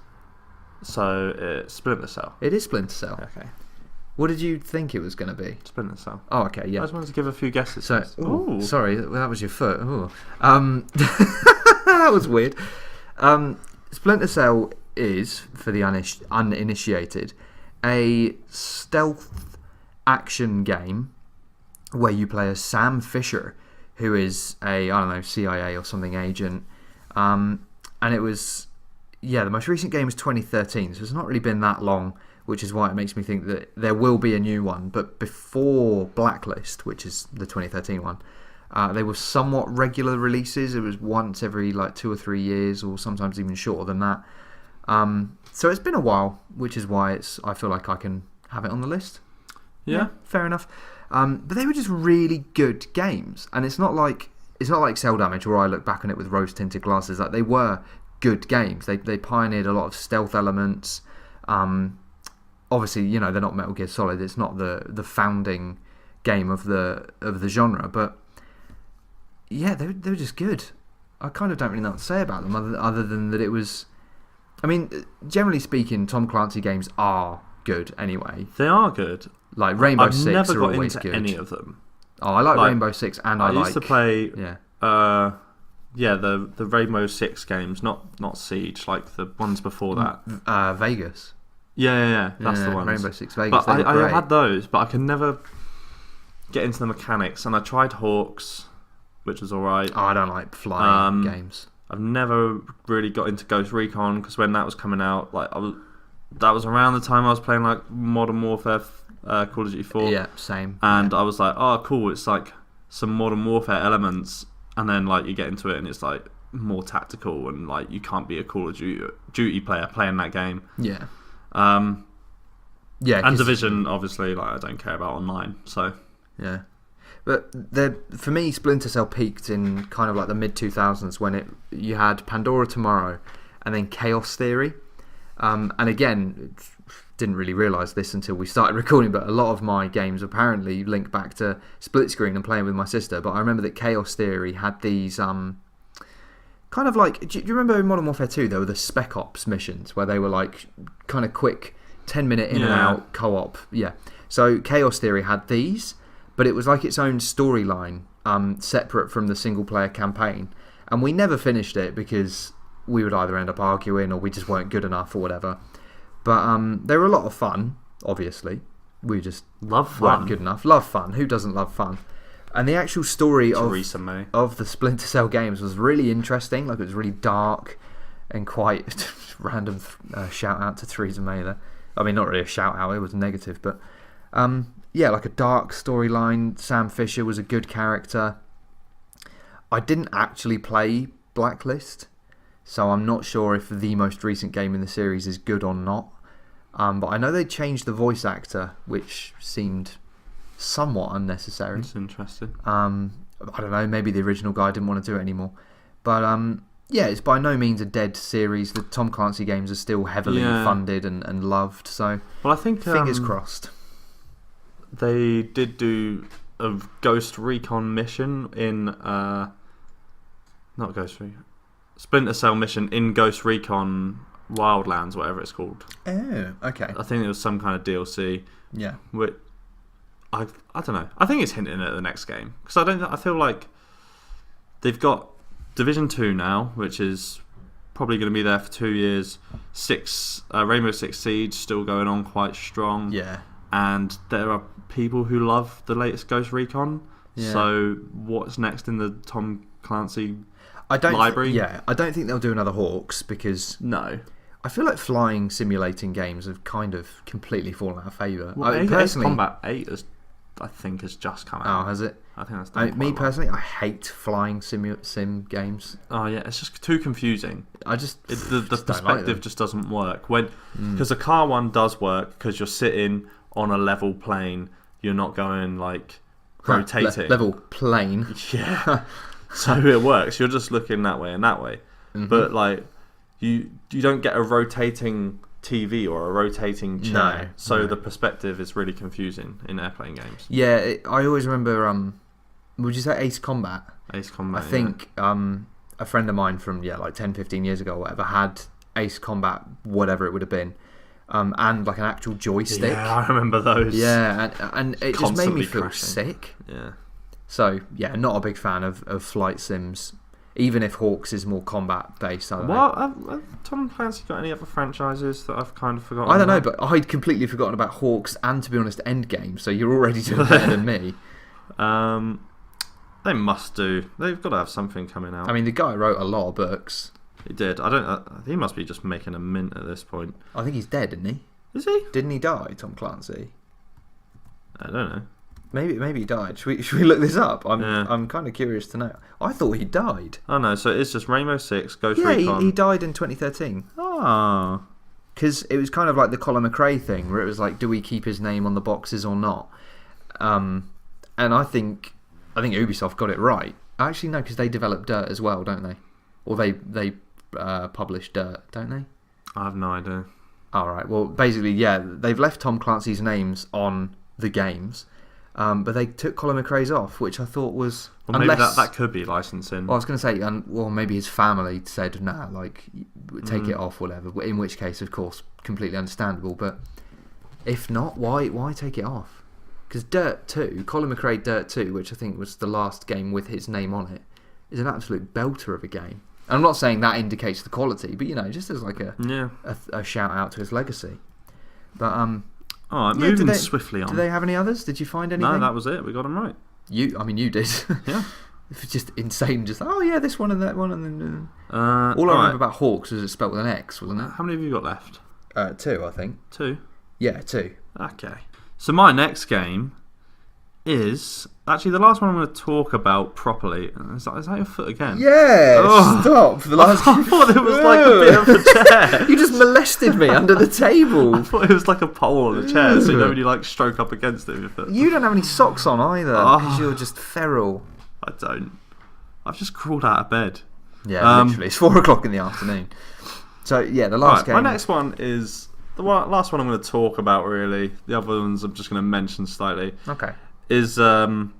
So it's Splinter Cell. It is Splinter Cell. Okay. What did you think it was going to be? Splinter Cell. Oh, okay, yeah. I just wanted to give a few guesses. So, ooh. Sorry, that was your foot. Ooh. That was weird. Splinter Cell is, for the uninitiated, a stealth action game where you play as Sam Fisher, who is a, I don't know, CIA or something agent. And it was, the most recent game was 2013, so it's not really been that long, which is why it makes me think that there will be a new one. But before Blacklist, which is the 2013 one, they were somewhat regular releases. It was once every like 2 or 3 years, or sometimes even shorter than that. So it's been a while, which is why I feel like I can have it on the list. Yeah, fair enough. But they were just really good games, and it's not like Cell Damage, where I look back on it with rose-tinted glasses. Like, they were good games. They pioneered a lot of stealth elements. Obviously, they're not Metal Gear Solid. It's not the founding game of the genre, but yeah, they were just good. I kind of don't really know what to say about them other than that it was. I mean, generally speaking, Tom Clancy games are good anyway. They are good. Like Rainbow I've Six never are got always into good. any of them. Oh, I like Rainbow Six, and I used to play. Yeah. The Rainbow Six games, not Siege, like the ones before that. Vegas. Yeah, that's the ones. Rainbow Six Vegas. But I had those, but I could never get into the mechanics. And I tried Hawks, which was alright. Oh, I don't like flying games. I've never really got into Ghost Recon, because when that was coming out, that was around the time I was playing like Modern Warfare, Call of Duty 4. Yeah, same. And I was like, oh, cool, it's like some Modern Warfare elements. And then like you get into it and it's like more tactical, and like you can't be a Call of Duty player playing that game. Yeah. Yeah. And Division, obviously, like I don't care about online. So yeah. But for me, Splinter Cell peaked in kind of like the mid-2000s when you had Pandora Tomorrow and then Chaos Theory. And again, didn't really realise this until we started recording, but a lot of my games apparently link back to split screen and playing with my sister. But I remember that Chaos Theory had these kind of like, do you remember in Modern Warfare 2 there were the Spec Ops missions where they were like kind of quick 10-minute in and out co-op? Yeah. So Chaos Theory had these, but it was like its own storyline, separate from the single player campaign, and we never finished it because we would either end up arguing or we just weren't good enough or whatever. But they were a lot of fun, obviously. We just weren't good enough. Love fun. Who doesn't love fun? And the actual story of the Splinter Cell games was really interesting. Like, it was really dark and quite random shout out to Theresa May there. I mean, not really a shout out, it was negative, but like a dark storyline. Sam Fisher was a good character. I didn't actually play Blacklist, so I'm not sure if the most recent game in the series is good or not. But I know they changed the voice actor, which seemed somewhat unnecessary. That's interesting. I don't know, maybe the original guy didn't want to do it anymore. But it's by no means a dead series. The Tom Clancy games are still heavily funded and loved. So I think fingers crossed. They did do a Ghost Recon mission in not Ghost Recon, Splinter Cell mission in Ghost Recon Wildlands, whatever it's called. Oh, okay. I think it was some kind of DLC. Yeah. Which I don't know. I think it's hinting at the next game because I feel like they've got Division 2 now, which is probably going to be there for 2 years. Rainbow Six Siege still going on quite strong. Yeah. And there are people who love the latest Ghost Recon. Yeah. So what's next in the Tom Clancy library? I don't think they'll do another Hawks because no. I feel like flying simulating games have kind of completely fallen out of favour. Well, Ace Combat 8 I think has just come out. Oh, has it? I think that's done me quite well. personally, I hate flying sim games. Oh yeah, it's just too confusing. The perspective just doesn't work because the car one does work because you're sitting on a level plane. You're not going like rotating. Level plane. Yeah. So it works. You're just looking that way and that way, but like you don't get a rotating TV or a rotating chair, the perspective is really confusing in airplane games. Yeah, I always remember. Would you say Ace Combat? Ace Combat. I think a friend of mine from like 10, 15 years ago, or whatever, had Ace Combat, whatever it would have been, and like an actual joystick. Yeah, I remember those. Yeah, and it just made me feel crashing. sick. Yeah. So yeah, not a big fan of flight sims. Even if Hawks is more combat based, have Tom Clancy got any other franchises that I've kind of forgotten? I don't know, but I'd completely forgotten about Hawks and, to be honest, Endgame. So you're already doing better than me. They must do. They've got to have something coming out. I mean, the guy wrote a lot of books. He did. He must be just making a mint at this point. I think he's dead, isn't he? Is he? Didn't he die, Tom Clancy? I don't know. Maybe he died. Should we look this up? I'm kind of curious to know. I thought he died. Oh no, so it's just Rainbow Six, Ghost Recon. Yeah, he died in 2013. Oh. Because it was kind of like the Colin McRae thing, where it was like, do we keep his name on the boxes or not? And I think Ubisoft got it right. Actually, no, because they develop Dirt as well, don't they? Or they publish Dirt, don't they? I have no idea. Alright, well, basically, yeah, they've left Tom Clancy's names on the games. But they took Colin McRae's off, which I thought was... Well, maybe that could be licensing. Well, I was going to say, maybe his family said, nah, like, take it off, whatever. In which case, of course, completely understandable. But if not, why take it off? Because Dirt 2, Colin McRae Dirt 2, which I think was the last game with his name on it, is an absolute belter of a game. And I'm not saying that indicates the quality, but, just as like a shout out to his legacy. But, Alright, moving swiftly on. Do they have any others? Did you find anything? No, that was it. We got them right. You did. Yeah. It's just insane. Just this one and that one, and then all I remember about Hawks was it's spelled with an X, wasn't it? How many have you got left? 2, I think. 2. Yeah, 2. Okay. So my next game is actually the last one I'm going to talk about properly. Is that your foot again? Yeah. Stop. The last. I thought it was like a bit of a chair. You just molested me under the table. I thought it was like a pole on a chair, so you don't really stroke up against it with your foot. You don't have any socks on either, because you're just feral. I don't. I've just crawled out of bed. Yeah, literally. It's 4 o'clock in the afternoon. So yeah, the last game. My next one is last one I'm going to talk about. Really, the other ones I'm just going to mention slightly. Okay. Is a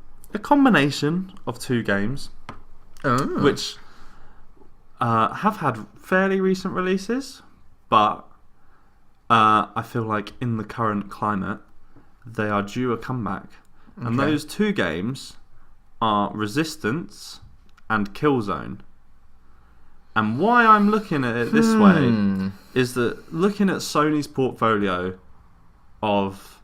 combination of 2 games, which have had fairly recent releases, but I feel like in the current climate, they are due a comeback. Okay. And those 2 games are Resistance and Killzone. And why I'm looking at it this way is that looking at Sony's portfolio of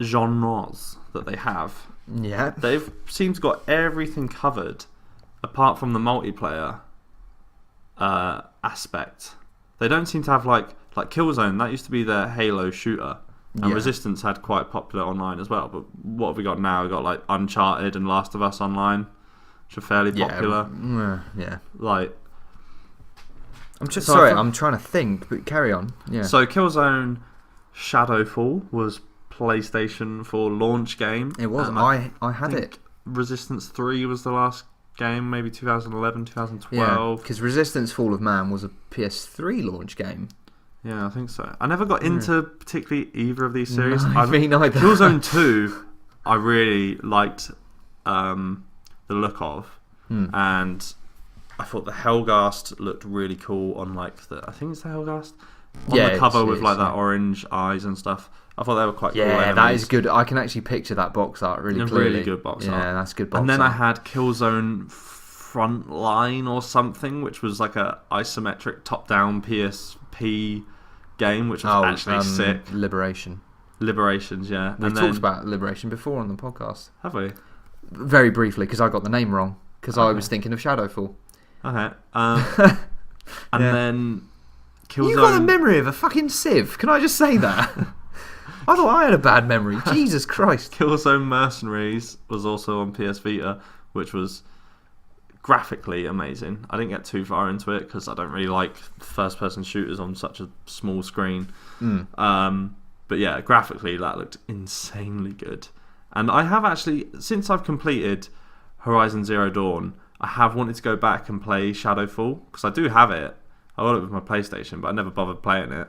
genres that they have, they've seemed to got everything covered apart from the multiplayer aspect. They don't seem to have like Killzone. That used to be their Halo shooter, and Resistance had quite popular online as well. But what have we got now? We've got like Uncharted and Last of Us Online, which are fairly popular. Yeah. I'm trying to think, but carry on. Yeah. So Killzone Shadowfall was PlayStation 4 launch game. It was. I had it. Resistance 3 was the last game, maybe 2011, 2012. Yeah, because Resistance Fall of Man was a PS3 launch game. Yeah, I think so. I never got into particularly either of these series. Me neither. Killzone 2, I really liked the look of, and I thought the Helghast looked really cool on like I think it's the Helghast on Yeah, the cover with it's, like that orange eyes and stuff. I thought they were quite cool. Yeah, enemies. that is good. I can actually picture that box art really clearly. Really good box art. Yeah, that's good box art. And then I had Killzone Frontline or something, which was like a isometric top-down PSP game, which was actually sick. Liberations, yeah. We've talked about Liberation before on the podcast. Have we? Very briefly, because I got the name wrong. Because I was thinking of Shadowfall. Okay. And then Killzone... You got the memory of a fucking sieve. Can I just say that? I thought I had a bad memory. Jesus Christ. Killzone Mercenaries was also on PS Vita, which was graphically amazing. I didn't get too far into it because I don't really like first-person shooters on such a small screen. But yeah, graphically that looked insanely good. And I have actually, since I've completed Horizon Zero Dawn, I have wanted to go back and play Shadowfall because I do have it. I got it with my PlayStation, but I never bothered playing it.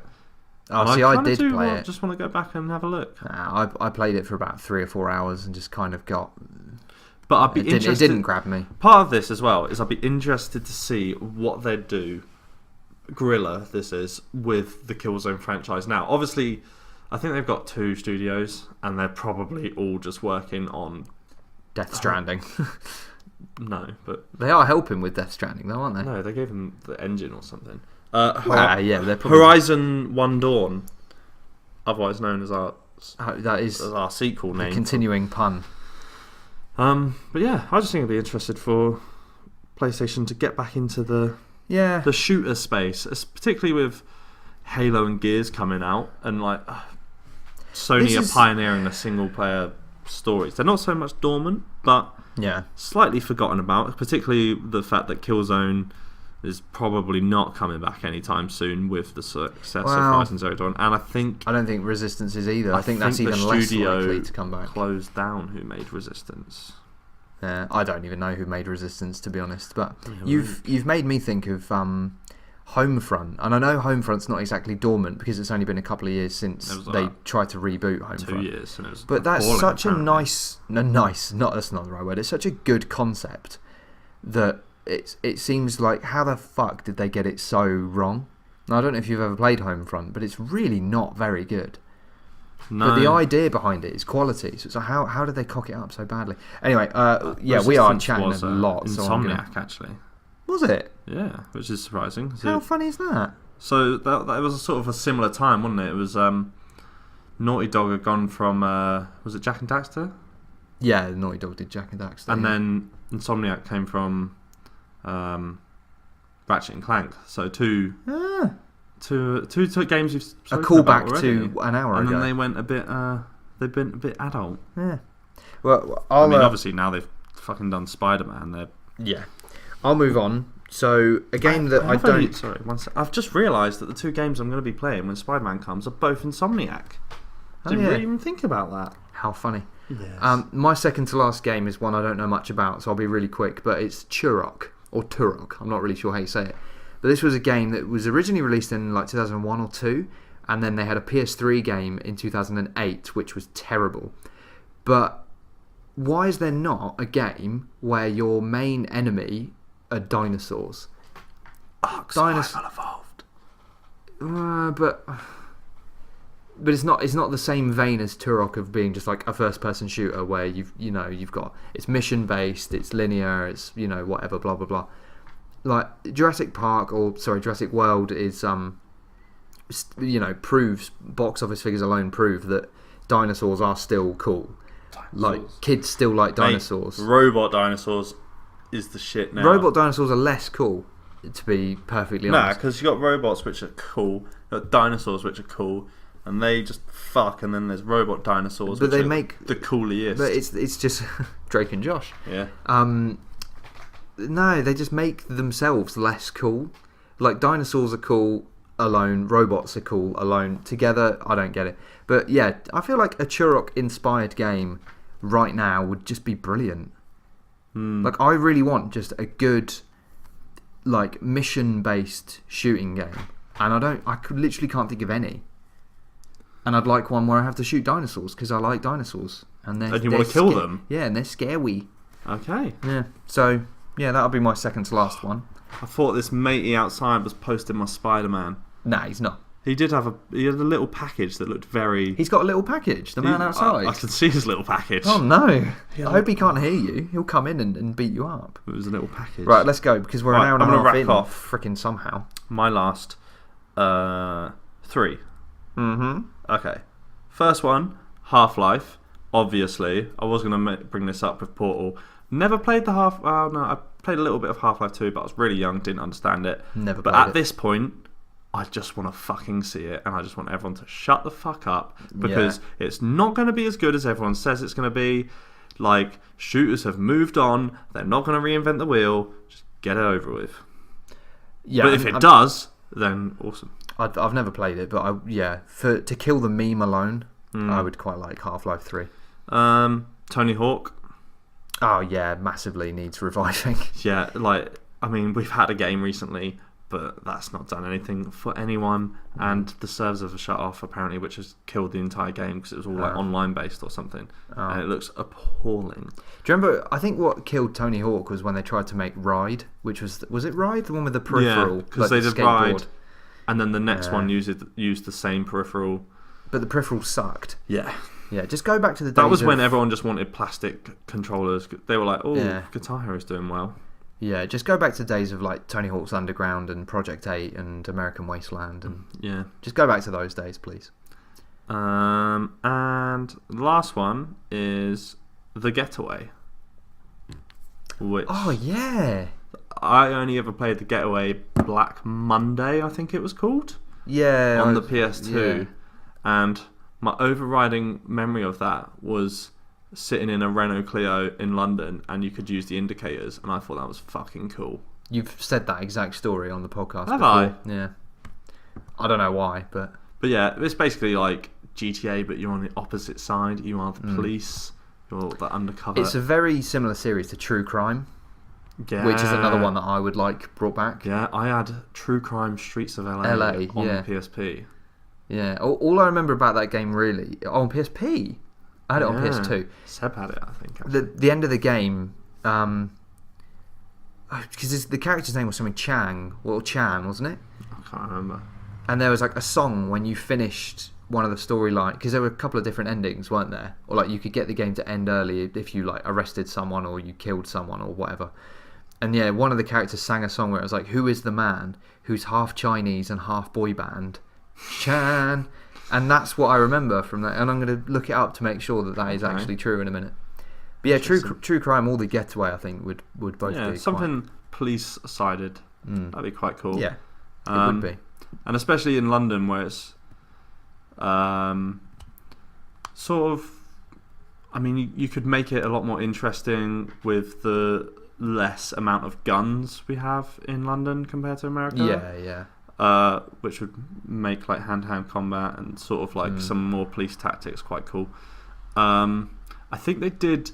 Oh, see, I did play it. Just want to go back and have a look. I played it for about 3 or 4 hours and just kind of got... But I'd be interested... It didn't grab me. Part of this as well is I'd be interested to see what they'd do, Guerrilla this is, with the Killzone franchise. Now, obviously, I think they've got 2 studios and they're probably all just working on... Death Stranding. No, but... They are helping with Death Stranding though, aren't they? No, they gave them the engine or something. Yeah, they're probably... Horizon One Dawn, otherwise known as our sequel name. Continuing pun. But yeah, I just think I'd be interested for PlayStation to get back into the shooter space, particularly with Halo and Gears coming out, and like Sony are pioneering the single player stories. They're not so much dormant, but slightly forgotten about, particularly the fact that Killzone is probably not coming back anytime soon with the success of Horizon Zero Dawn. And I don't think Resistance is either. I think that's even less likely to come back. Closed down who made Resistance. Yeah, I don't even know who made Resistance, to be honest. But you've made me think of Homefront, and I know Homefront's not exactly dormant because it's only been a couple of years since they tried to reboot Homefront. 2 years, and it was but that's such a that's not the right word. It's such a good concept that it seems like, how the fuck did they get it so wrong? Now, I don't know if you've ever played Homefront, but it's really not very good. No. But the idea behind it is quality. So it's like, how did they cock it up so badly? Anyway, we are chatting a lot. Insomniac, actually. Was it? Yeah, which is surprising. How funny is that? So that was sort of a similar time, wasn't it? It was Naughty Dog had gone from was it Jak and Daxter? Yeah, Naughty Dog did Jak and Daxter. And then Insomniac came from Ratchet and Clank. So two games you've a callback to an hour ago. And then they went a bit they've been a bit adult. Yeah. Well, I mean, obviously now they've fucking done Spider-Man. I'll move on. So a game Sorry, one sec. I've just realised that the 2 games I'm going to be playing when Spider-Man comes are both Insomniac. Didn't really even think about that. How funny. Yes. My second to last game is one I don't know much about, so I'll be really quick. But it's Turok or Turok. I'm not really sure how you say it. But this was a game that was originally released in like 2001 or 2, and then they had a PS3 game in 2008, which was terrible. But why is there not a game where your main enemy are dinosaurs? Survival Evolved. But it's not the same vein as Turok of being just like a first-person shooter where you've got, it's mission-based, it's linear, it's whatever, blah blah blah. Like Jurassic World is proves, box office figures alone prove that dinosaurs are still cool. Like kids still like dinosaurs. Mate, robot dinosaurs is the shit now. Robot dinosaurs are less cool, to be perfectly honest. Nah, because you got robots which are cool, you got dinosaurs which are cool, and they just fuck, and then there's robot dinosaurs which make the coolest. But it's just Drake and Josh. Yeah. No, they just make themselves less cool. Like dinosaurs are cool alone, robots are cool alone. Together, I don't get it. But yeah, I feel like a Turok inspired game right now would just be brilliant. Like I really want just a good, like mission based shooting game, and I literally can't think of any. And I'd like one where I have to shoot dinosaurs because I like dinosaurs, and you want to kill them. Yeah, and they're scary. Okay. Yeah. So yeah, that'll be my second to last one. I thought this matey outside was posting my Spider-Man. Nah, he's not. He had a little package that looked very... He's got a little package, the man outside. I can see his little package. Oh no. I hope he can't hear you. He'll come in and beat you up. It was a little package. Right, let's go, because we're an hour and a half wrap in. off. Freaking somehow. My last 3. Mm-hmm. Okay. First one, Half-Life. Obviously. I was going to bring this up with Portal. Never played the I played a little bit of Half-Life 2, but I was really young, didn't understand it. Never But played at it. this point, I just want to fucking see it, and I just want everyone to shut the fuck up, because it's not going to be as good as everyone says it's going to be. Like, shooters have moved on, they're not going to reinvent the wheel, just get it over with. Yeah, but if it does, then awesome. I've never played it, but to kill the meme alone, I would quite like Half-Life 3. Tony Hawk. Oh yeah, massively needs reviving. Yeah, like, I mean, we've had a game recently, but that's not done anything for anyone, and the servers have shut off apparently, which has killed the entire game because it was all like online based or something, and it looks appalling. Do you remember? I think what killed Tony Hawk was when they tried to make Ride, which was it Ride, the one with the peripheral? Yeah, because they did Ride, and then the next one used the same peripheral, but the peripheral sucked. Yeah. Yeah, just go back to the days. That was when everyone just wanted plastic controllers. They were like, "Oh, Guitar Hero's doing well." Yeah, just go back to the days of like Tony Hawk's Underground and Project 8 and American Wasteland, and just go back to those days, please. And the last one is The Getaway. Which I only ever played The Getaway Black Monday, I think it was called. Yeah, on the PS2, and my overriding memory of that was sitting in a Renault Clio in London, and you could use the indicators, and I thought that was fucking cool. You've said that exact story on the podcast Have before. I? Yeah. I don't know why, but yeah, it's basically like GTA, but you're on the opposite side. You are the police. You're the undercover. It's a very similar series to True Crime, which is another one that I would like brought back. Yeah, I had True Crime Streets of LA on the PSP. Yeah, all I remember about that game really on PSP. I had it on PS2. Seb had it, I think. The end of the game, because the character's name was something Chan, wasn't it? I can't remember. And there was like a song when you finished one of the storyline, because there were a couple of different endings, weren't there? Or like you could get the game to end early if you like arrested someone or you killed someone or whatever. And yeah, one of the characters sang a song where it was like, "Who is the man who's half Chinese and half boy band? Chan." And that's what I remember from that. And I'm going to look it up to make sure that is actually true in a minute. But yeah, True Crime or The Getaway, I think, would both be something police-sided. That'd be quite cool. Yeah, it would be. And especially in London, where it's sort of... I mean, you could make it a lot more interesting with the less amount of guns we have in London compared to America. Yeah. Which would make like hand-to-hand combat and sort of like some more police tactics quite cool. I think they did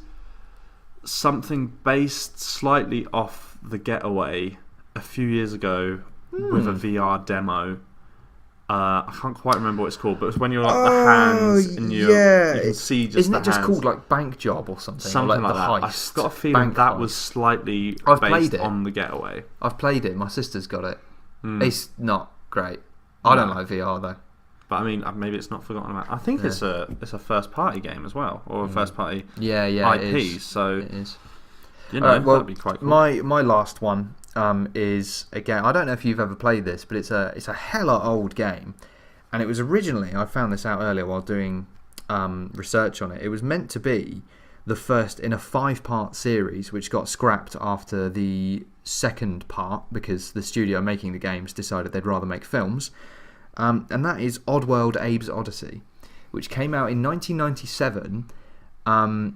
something based slightly off The Getaway a few years ago with a VR demo. I can't quite remember what it's called, but it's when you're like the hands and you can see just Isn't the it just hands. Called like Bank Job or something? Something or like the that. Heist, I've got a feeling that was slightly based on The Getaway. I've played it. My sister's got it. It's not great. I don't like VR though. But I mean, maybe it's not forgotten about. I think it's a first party game as well, or a first party IP. It is. So it is. That'd be quite cool. My last one is again. I don't know if you've ever played this, but it's a hella old game, and it was originally. I found this out earlier while doing research on it. It was meant to be the first in a 5-part series, which got scrapped after the second part because the studio making the games decided they'd rather make films. And that is Oddworld Abe's Odyssey, which came out in 1997. And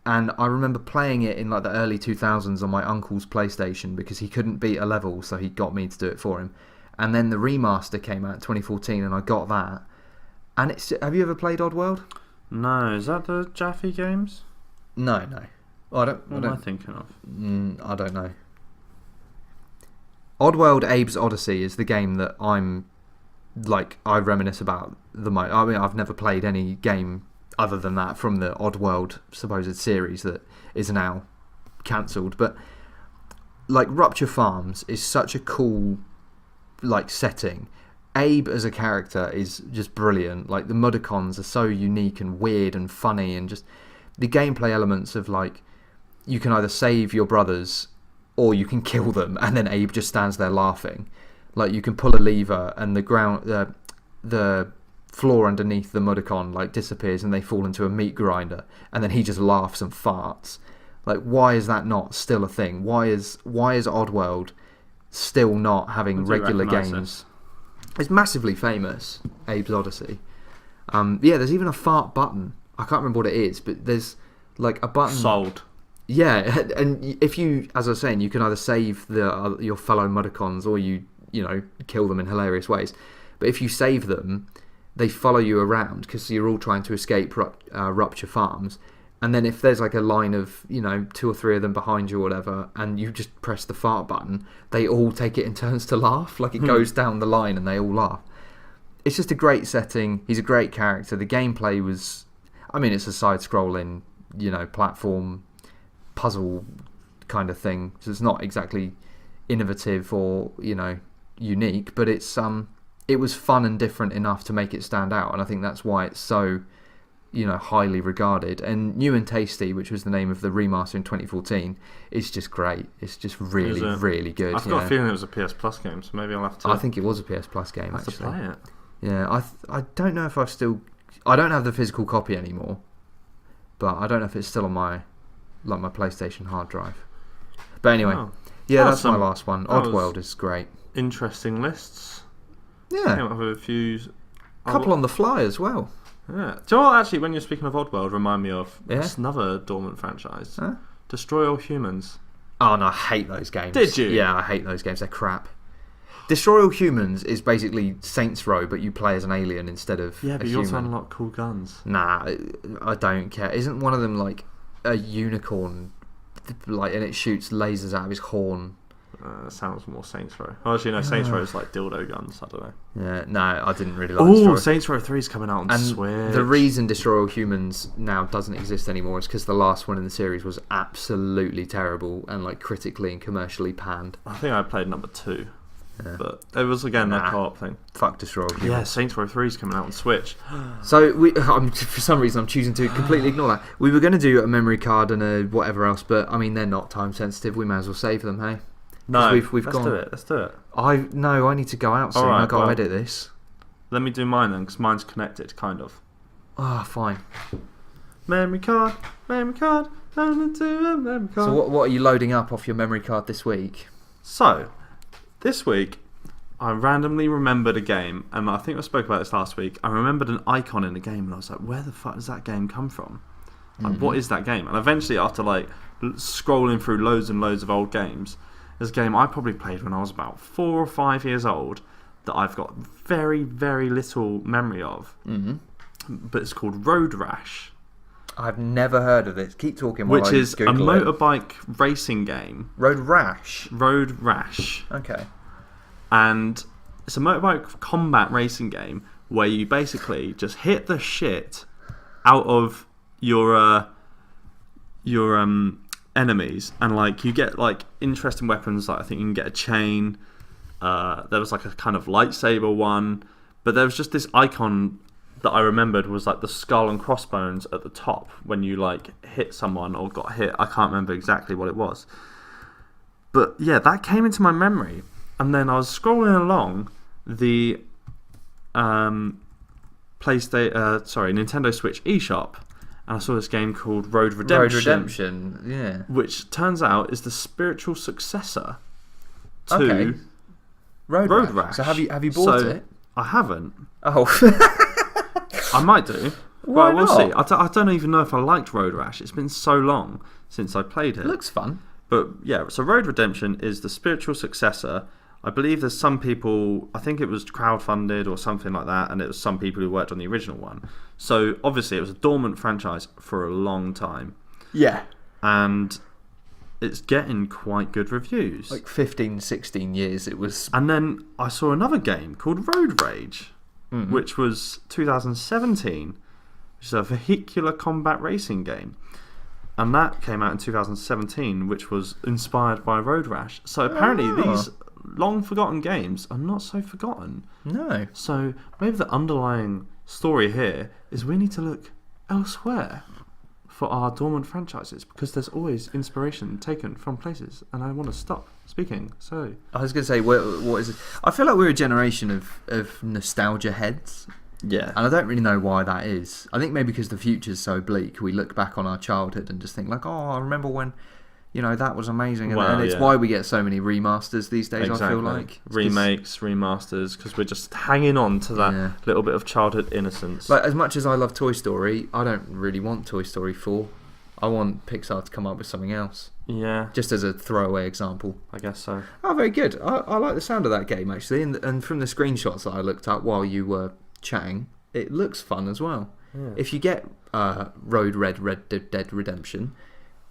I remember playing it in like the early 2000s on my uncle's PlayStation because he couldn't beat a level, so he got me to do it for him. And then the remaster came out in 2014, and I got that. And have you ever played Oddworld? No, is that the Jaffe games? No. What am I thinking of? I don't know. Oddworld Abe's Odyssey is the game that I reminisce about the most. I mean, I've never played any game other than that from the Oddworld supposed series that is now cancelled. But like Rupture Farms is such a cool like setting. Abe as a character is just brilliant. Like the Mudicons are so unique and weird and funny, and just the gameplay elements of like you can either save your brothers or you can kill them, and then Abe just stands there laughing. Like you can pull a lever and the floor underneath the Mudicon like disappears and they fall into a meat grinder, and then he just laughs and farts. Like, why is that not still a thing? Why is Oddworld still not having regular games? It's massively famous, Abe's Odyssey. Yeah, there's even a fart button. I can't remember what it is, but there's like a button. Sold. Yeah, and if you, as I was saying, you can either save your fellow Mudicons or you kill them in hilarious ways. But if you save them, they follow you around because you're all trying to escape Rupture Farms. And then if there's like a line of 2 or 3 of them behind you or whatever, and you just press the fart button, they all take it in turns to laugh. Like it goes down the line and they all laugh. It's just a great setting. He's a great character. The gameplay was, I mean, it's a side-scrolling, platform puzzle kind of thing. So it's not exactly innovative or unique, but it was fun and different enough to make it stand out. And I think that's why it's so highly regarded. And New and Tasty, which was the name of the remaster in 2014, is just great. It's just really, really good. I've got a feeling it was a PS Plus game, so maybe I'll have to. I think it was a PS Plus game. Have to play it. Yeah, I don't know if I've still. I don't have the physical copy anymore, but I don't know if it's still on my PlayStation hard drive. But anyway, that's my last one. Oddworld is great. Interesting lists. Yeah, Came up with a few. Couple on the fly as well. Yeah. Do you know what, actually, when you're speaking of Oddworld, remind me of another dormant franchise. Huh? Destroy All Humans. Oh, no, I hate those games. Did you? Yeah, I hate those games. They're crap. Destroy All Humans is basically Saints Row, but you play as an alien instead of Yeah, but a you also human. unlock cool guns. Nah, I don't care. Isn't one of them like a unicorn, like, and it shoots lasers out of his horn? Sounds more Saints Row. Oh, actually, no, Saints Row is like dildo guns. I don't know. Yeah, no, I didn't really like Oh, Destroy. Saints Row 3 is coming out on Switch. The reason Destroy All Humans now doesn't exist anymore is because the last one in the series was absolutely terrible and like critically and commercially panned. I think I played number 2. Yeah. But it was, again, that co-op thing. Fuck Destroy All Humans. Yeah, Saints Row 3 is coming out on Switch. So, for some reason, I'm choosing to completely ignore that. We were going to do a memory card and a whatever else, but, I mean, they're not time sensitive. We may as well save them, hey? No, let's do it. Let's do it. I need to go out soon. Right, I've got to edit this. Let me do mine then, because mine's connected, kind of. Ah, fine. Memory card. Memory card. So what are you loading up off your memory card this week? So, this week, I randomly remembered a game, and I think I spoke about this last week. I remembered an icon in the game, and I was like, where the fuck does that game come from? Like, what is that game? And eventually, after like scrolling through loads and loads of old games, there's a game I probably played when I was about 4 or 5 years old that I've got very, very little memory of. But it's called Road Rash. I've never heard of this. Keep talking while Which is a motorbike racing game. Road Rash? Road Rash. Okay. And it's a motorbike combat racing game where you basically just hit the shit out of your enemies, and like you get like interesting weapons. Like I think you can get a chain. There was like a kind of lightsaber one, but there was just this icon that I remembered was like the skull and crossbones at the top when you like hit someone or got hit. I can't remember exactly what it was, but yeah, that came into my memory. And then I was scrolling along the Nintendo Switch eShop, and I saw this game called Road Redemption. Road Redemption, yeah. Which turns out is the spiritual successor to Road Rash. So have you bought it? I haven't. Oh. I might do. Why we'll not? see. I don't even know if I liked Road Rash. It's been so long since I played it. It looks fun. But yeah, so Road Redemption is the spiritual successor. I believe there's some people, I think it was crowdfunded or something like that, and it was some people who worked on the original one. So obviously it was a dormant franchise for a long time. Yeah. And it's getting quite good reviews. Like 15, 16 years it was. And then I saw another game called Road Rage, which was 2017, which is a vehicular combat racing game. And that came out in 2017, which was inspired by Road Rash. So apparently these long forgotten games are not so forgotten. No. So maybe the underlying story here is we need to look elsewhere for our dormant franchises, because there's always inspiration taken from places, and I want to stop speaking. So I was going to say, what is it? I feel like we're a generation of nostalgia heads. yeah, And I don't really know why that is. I think maybe because the future's so bleak, we look back on our childhood and just think like, oh, I remember when, that was amazing. And it's why we get so many remasters these days, exactly. I feel like. Remakes, remasters, because we're just hanging on to that little bit of childhood innocence. Like, as much as I love Toy Story, I don't really want Toy Story 4. I want Pixar to come up with something else. Yeah. Just as a throwaway example. I guess so. Oh, very good. I like the sound of that game, actually. And from the screenshots that I looked at while you were chatting, it looks fun as well. Yeah. If you get Red Dead Redemption,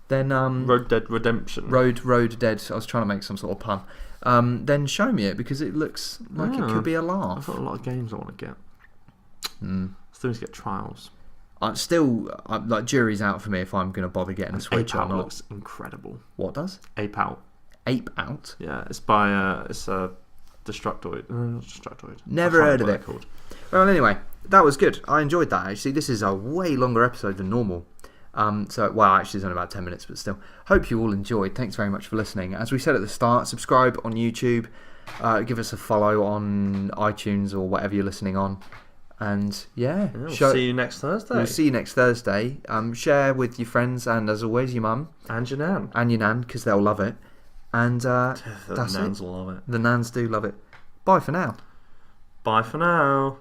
then Road Dead Redemption. Road Dead. I was trying to make some sort of pun. Then show me it, because it looks like it could be a laugh. I've got a lot of games I want to get. Still need to get Trials. I'm still like, jury's out for me if I'm going to bother getting a Switch Ape or Out not. looks incredible. What does? Ape Out. Ape Out? Yeah, it's by it's a Destructoid. Not Destructoid. Never heard of it. Called. Well, anyway, that was good. I enjoyed that, actually. This is a way longer episode than normal. Actually, it's only about 10 minutes, but still. Hope you all enjoyed. Thanks very much for listening. As we said at the start, subscribe on YouTube. Give us a follow on iTunes or whatever you're listening on. And We'll see you next Thursday. We'll see you next Thursday. Share with your friends and, as always, your mum. And your nan. And your nan, because they'll love it. And the that's nans it. will love it. The nans do love it. Bye for now. Bye for now.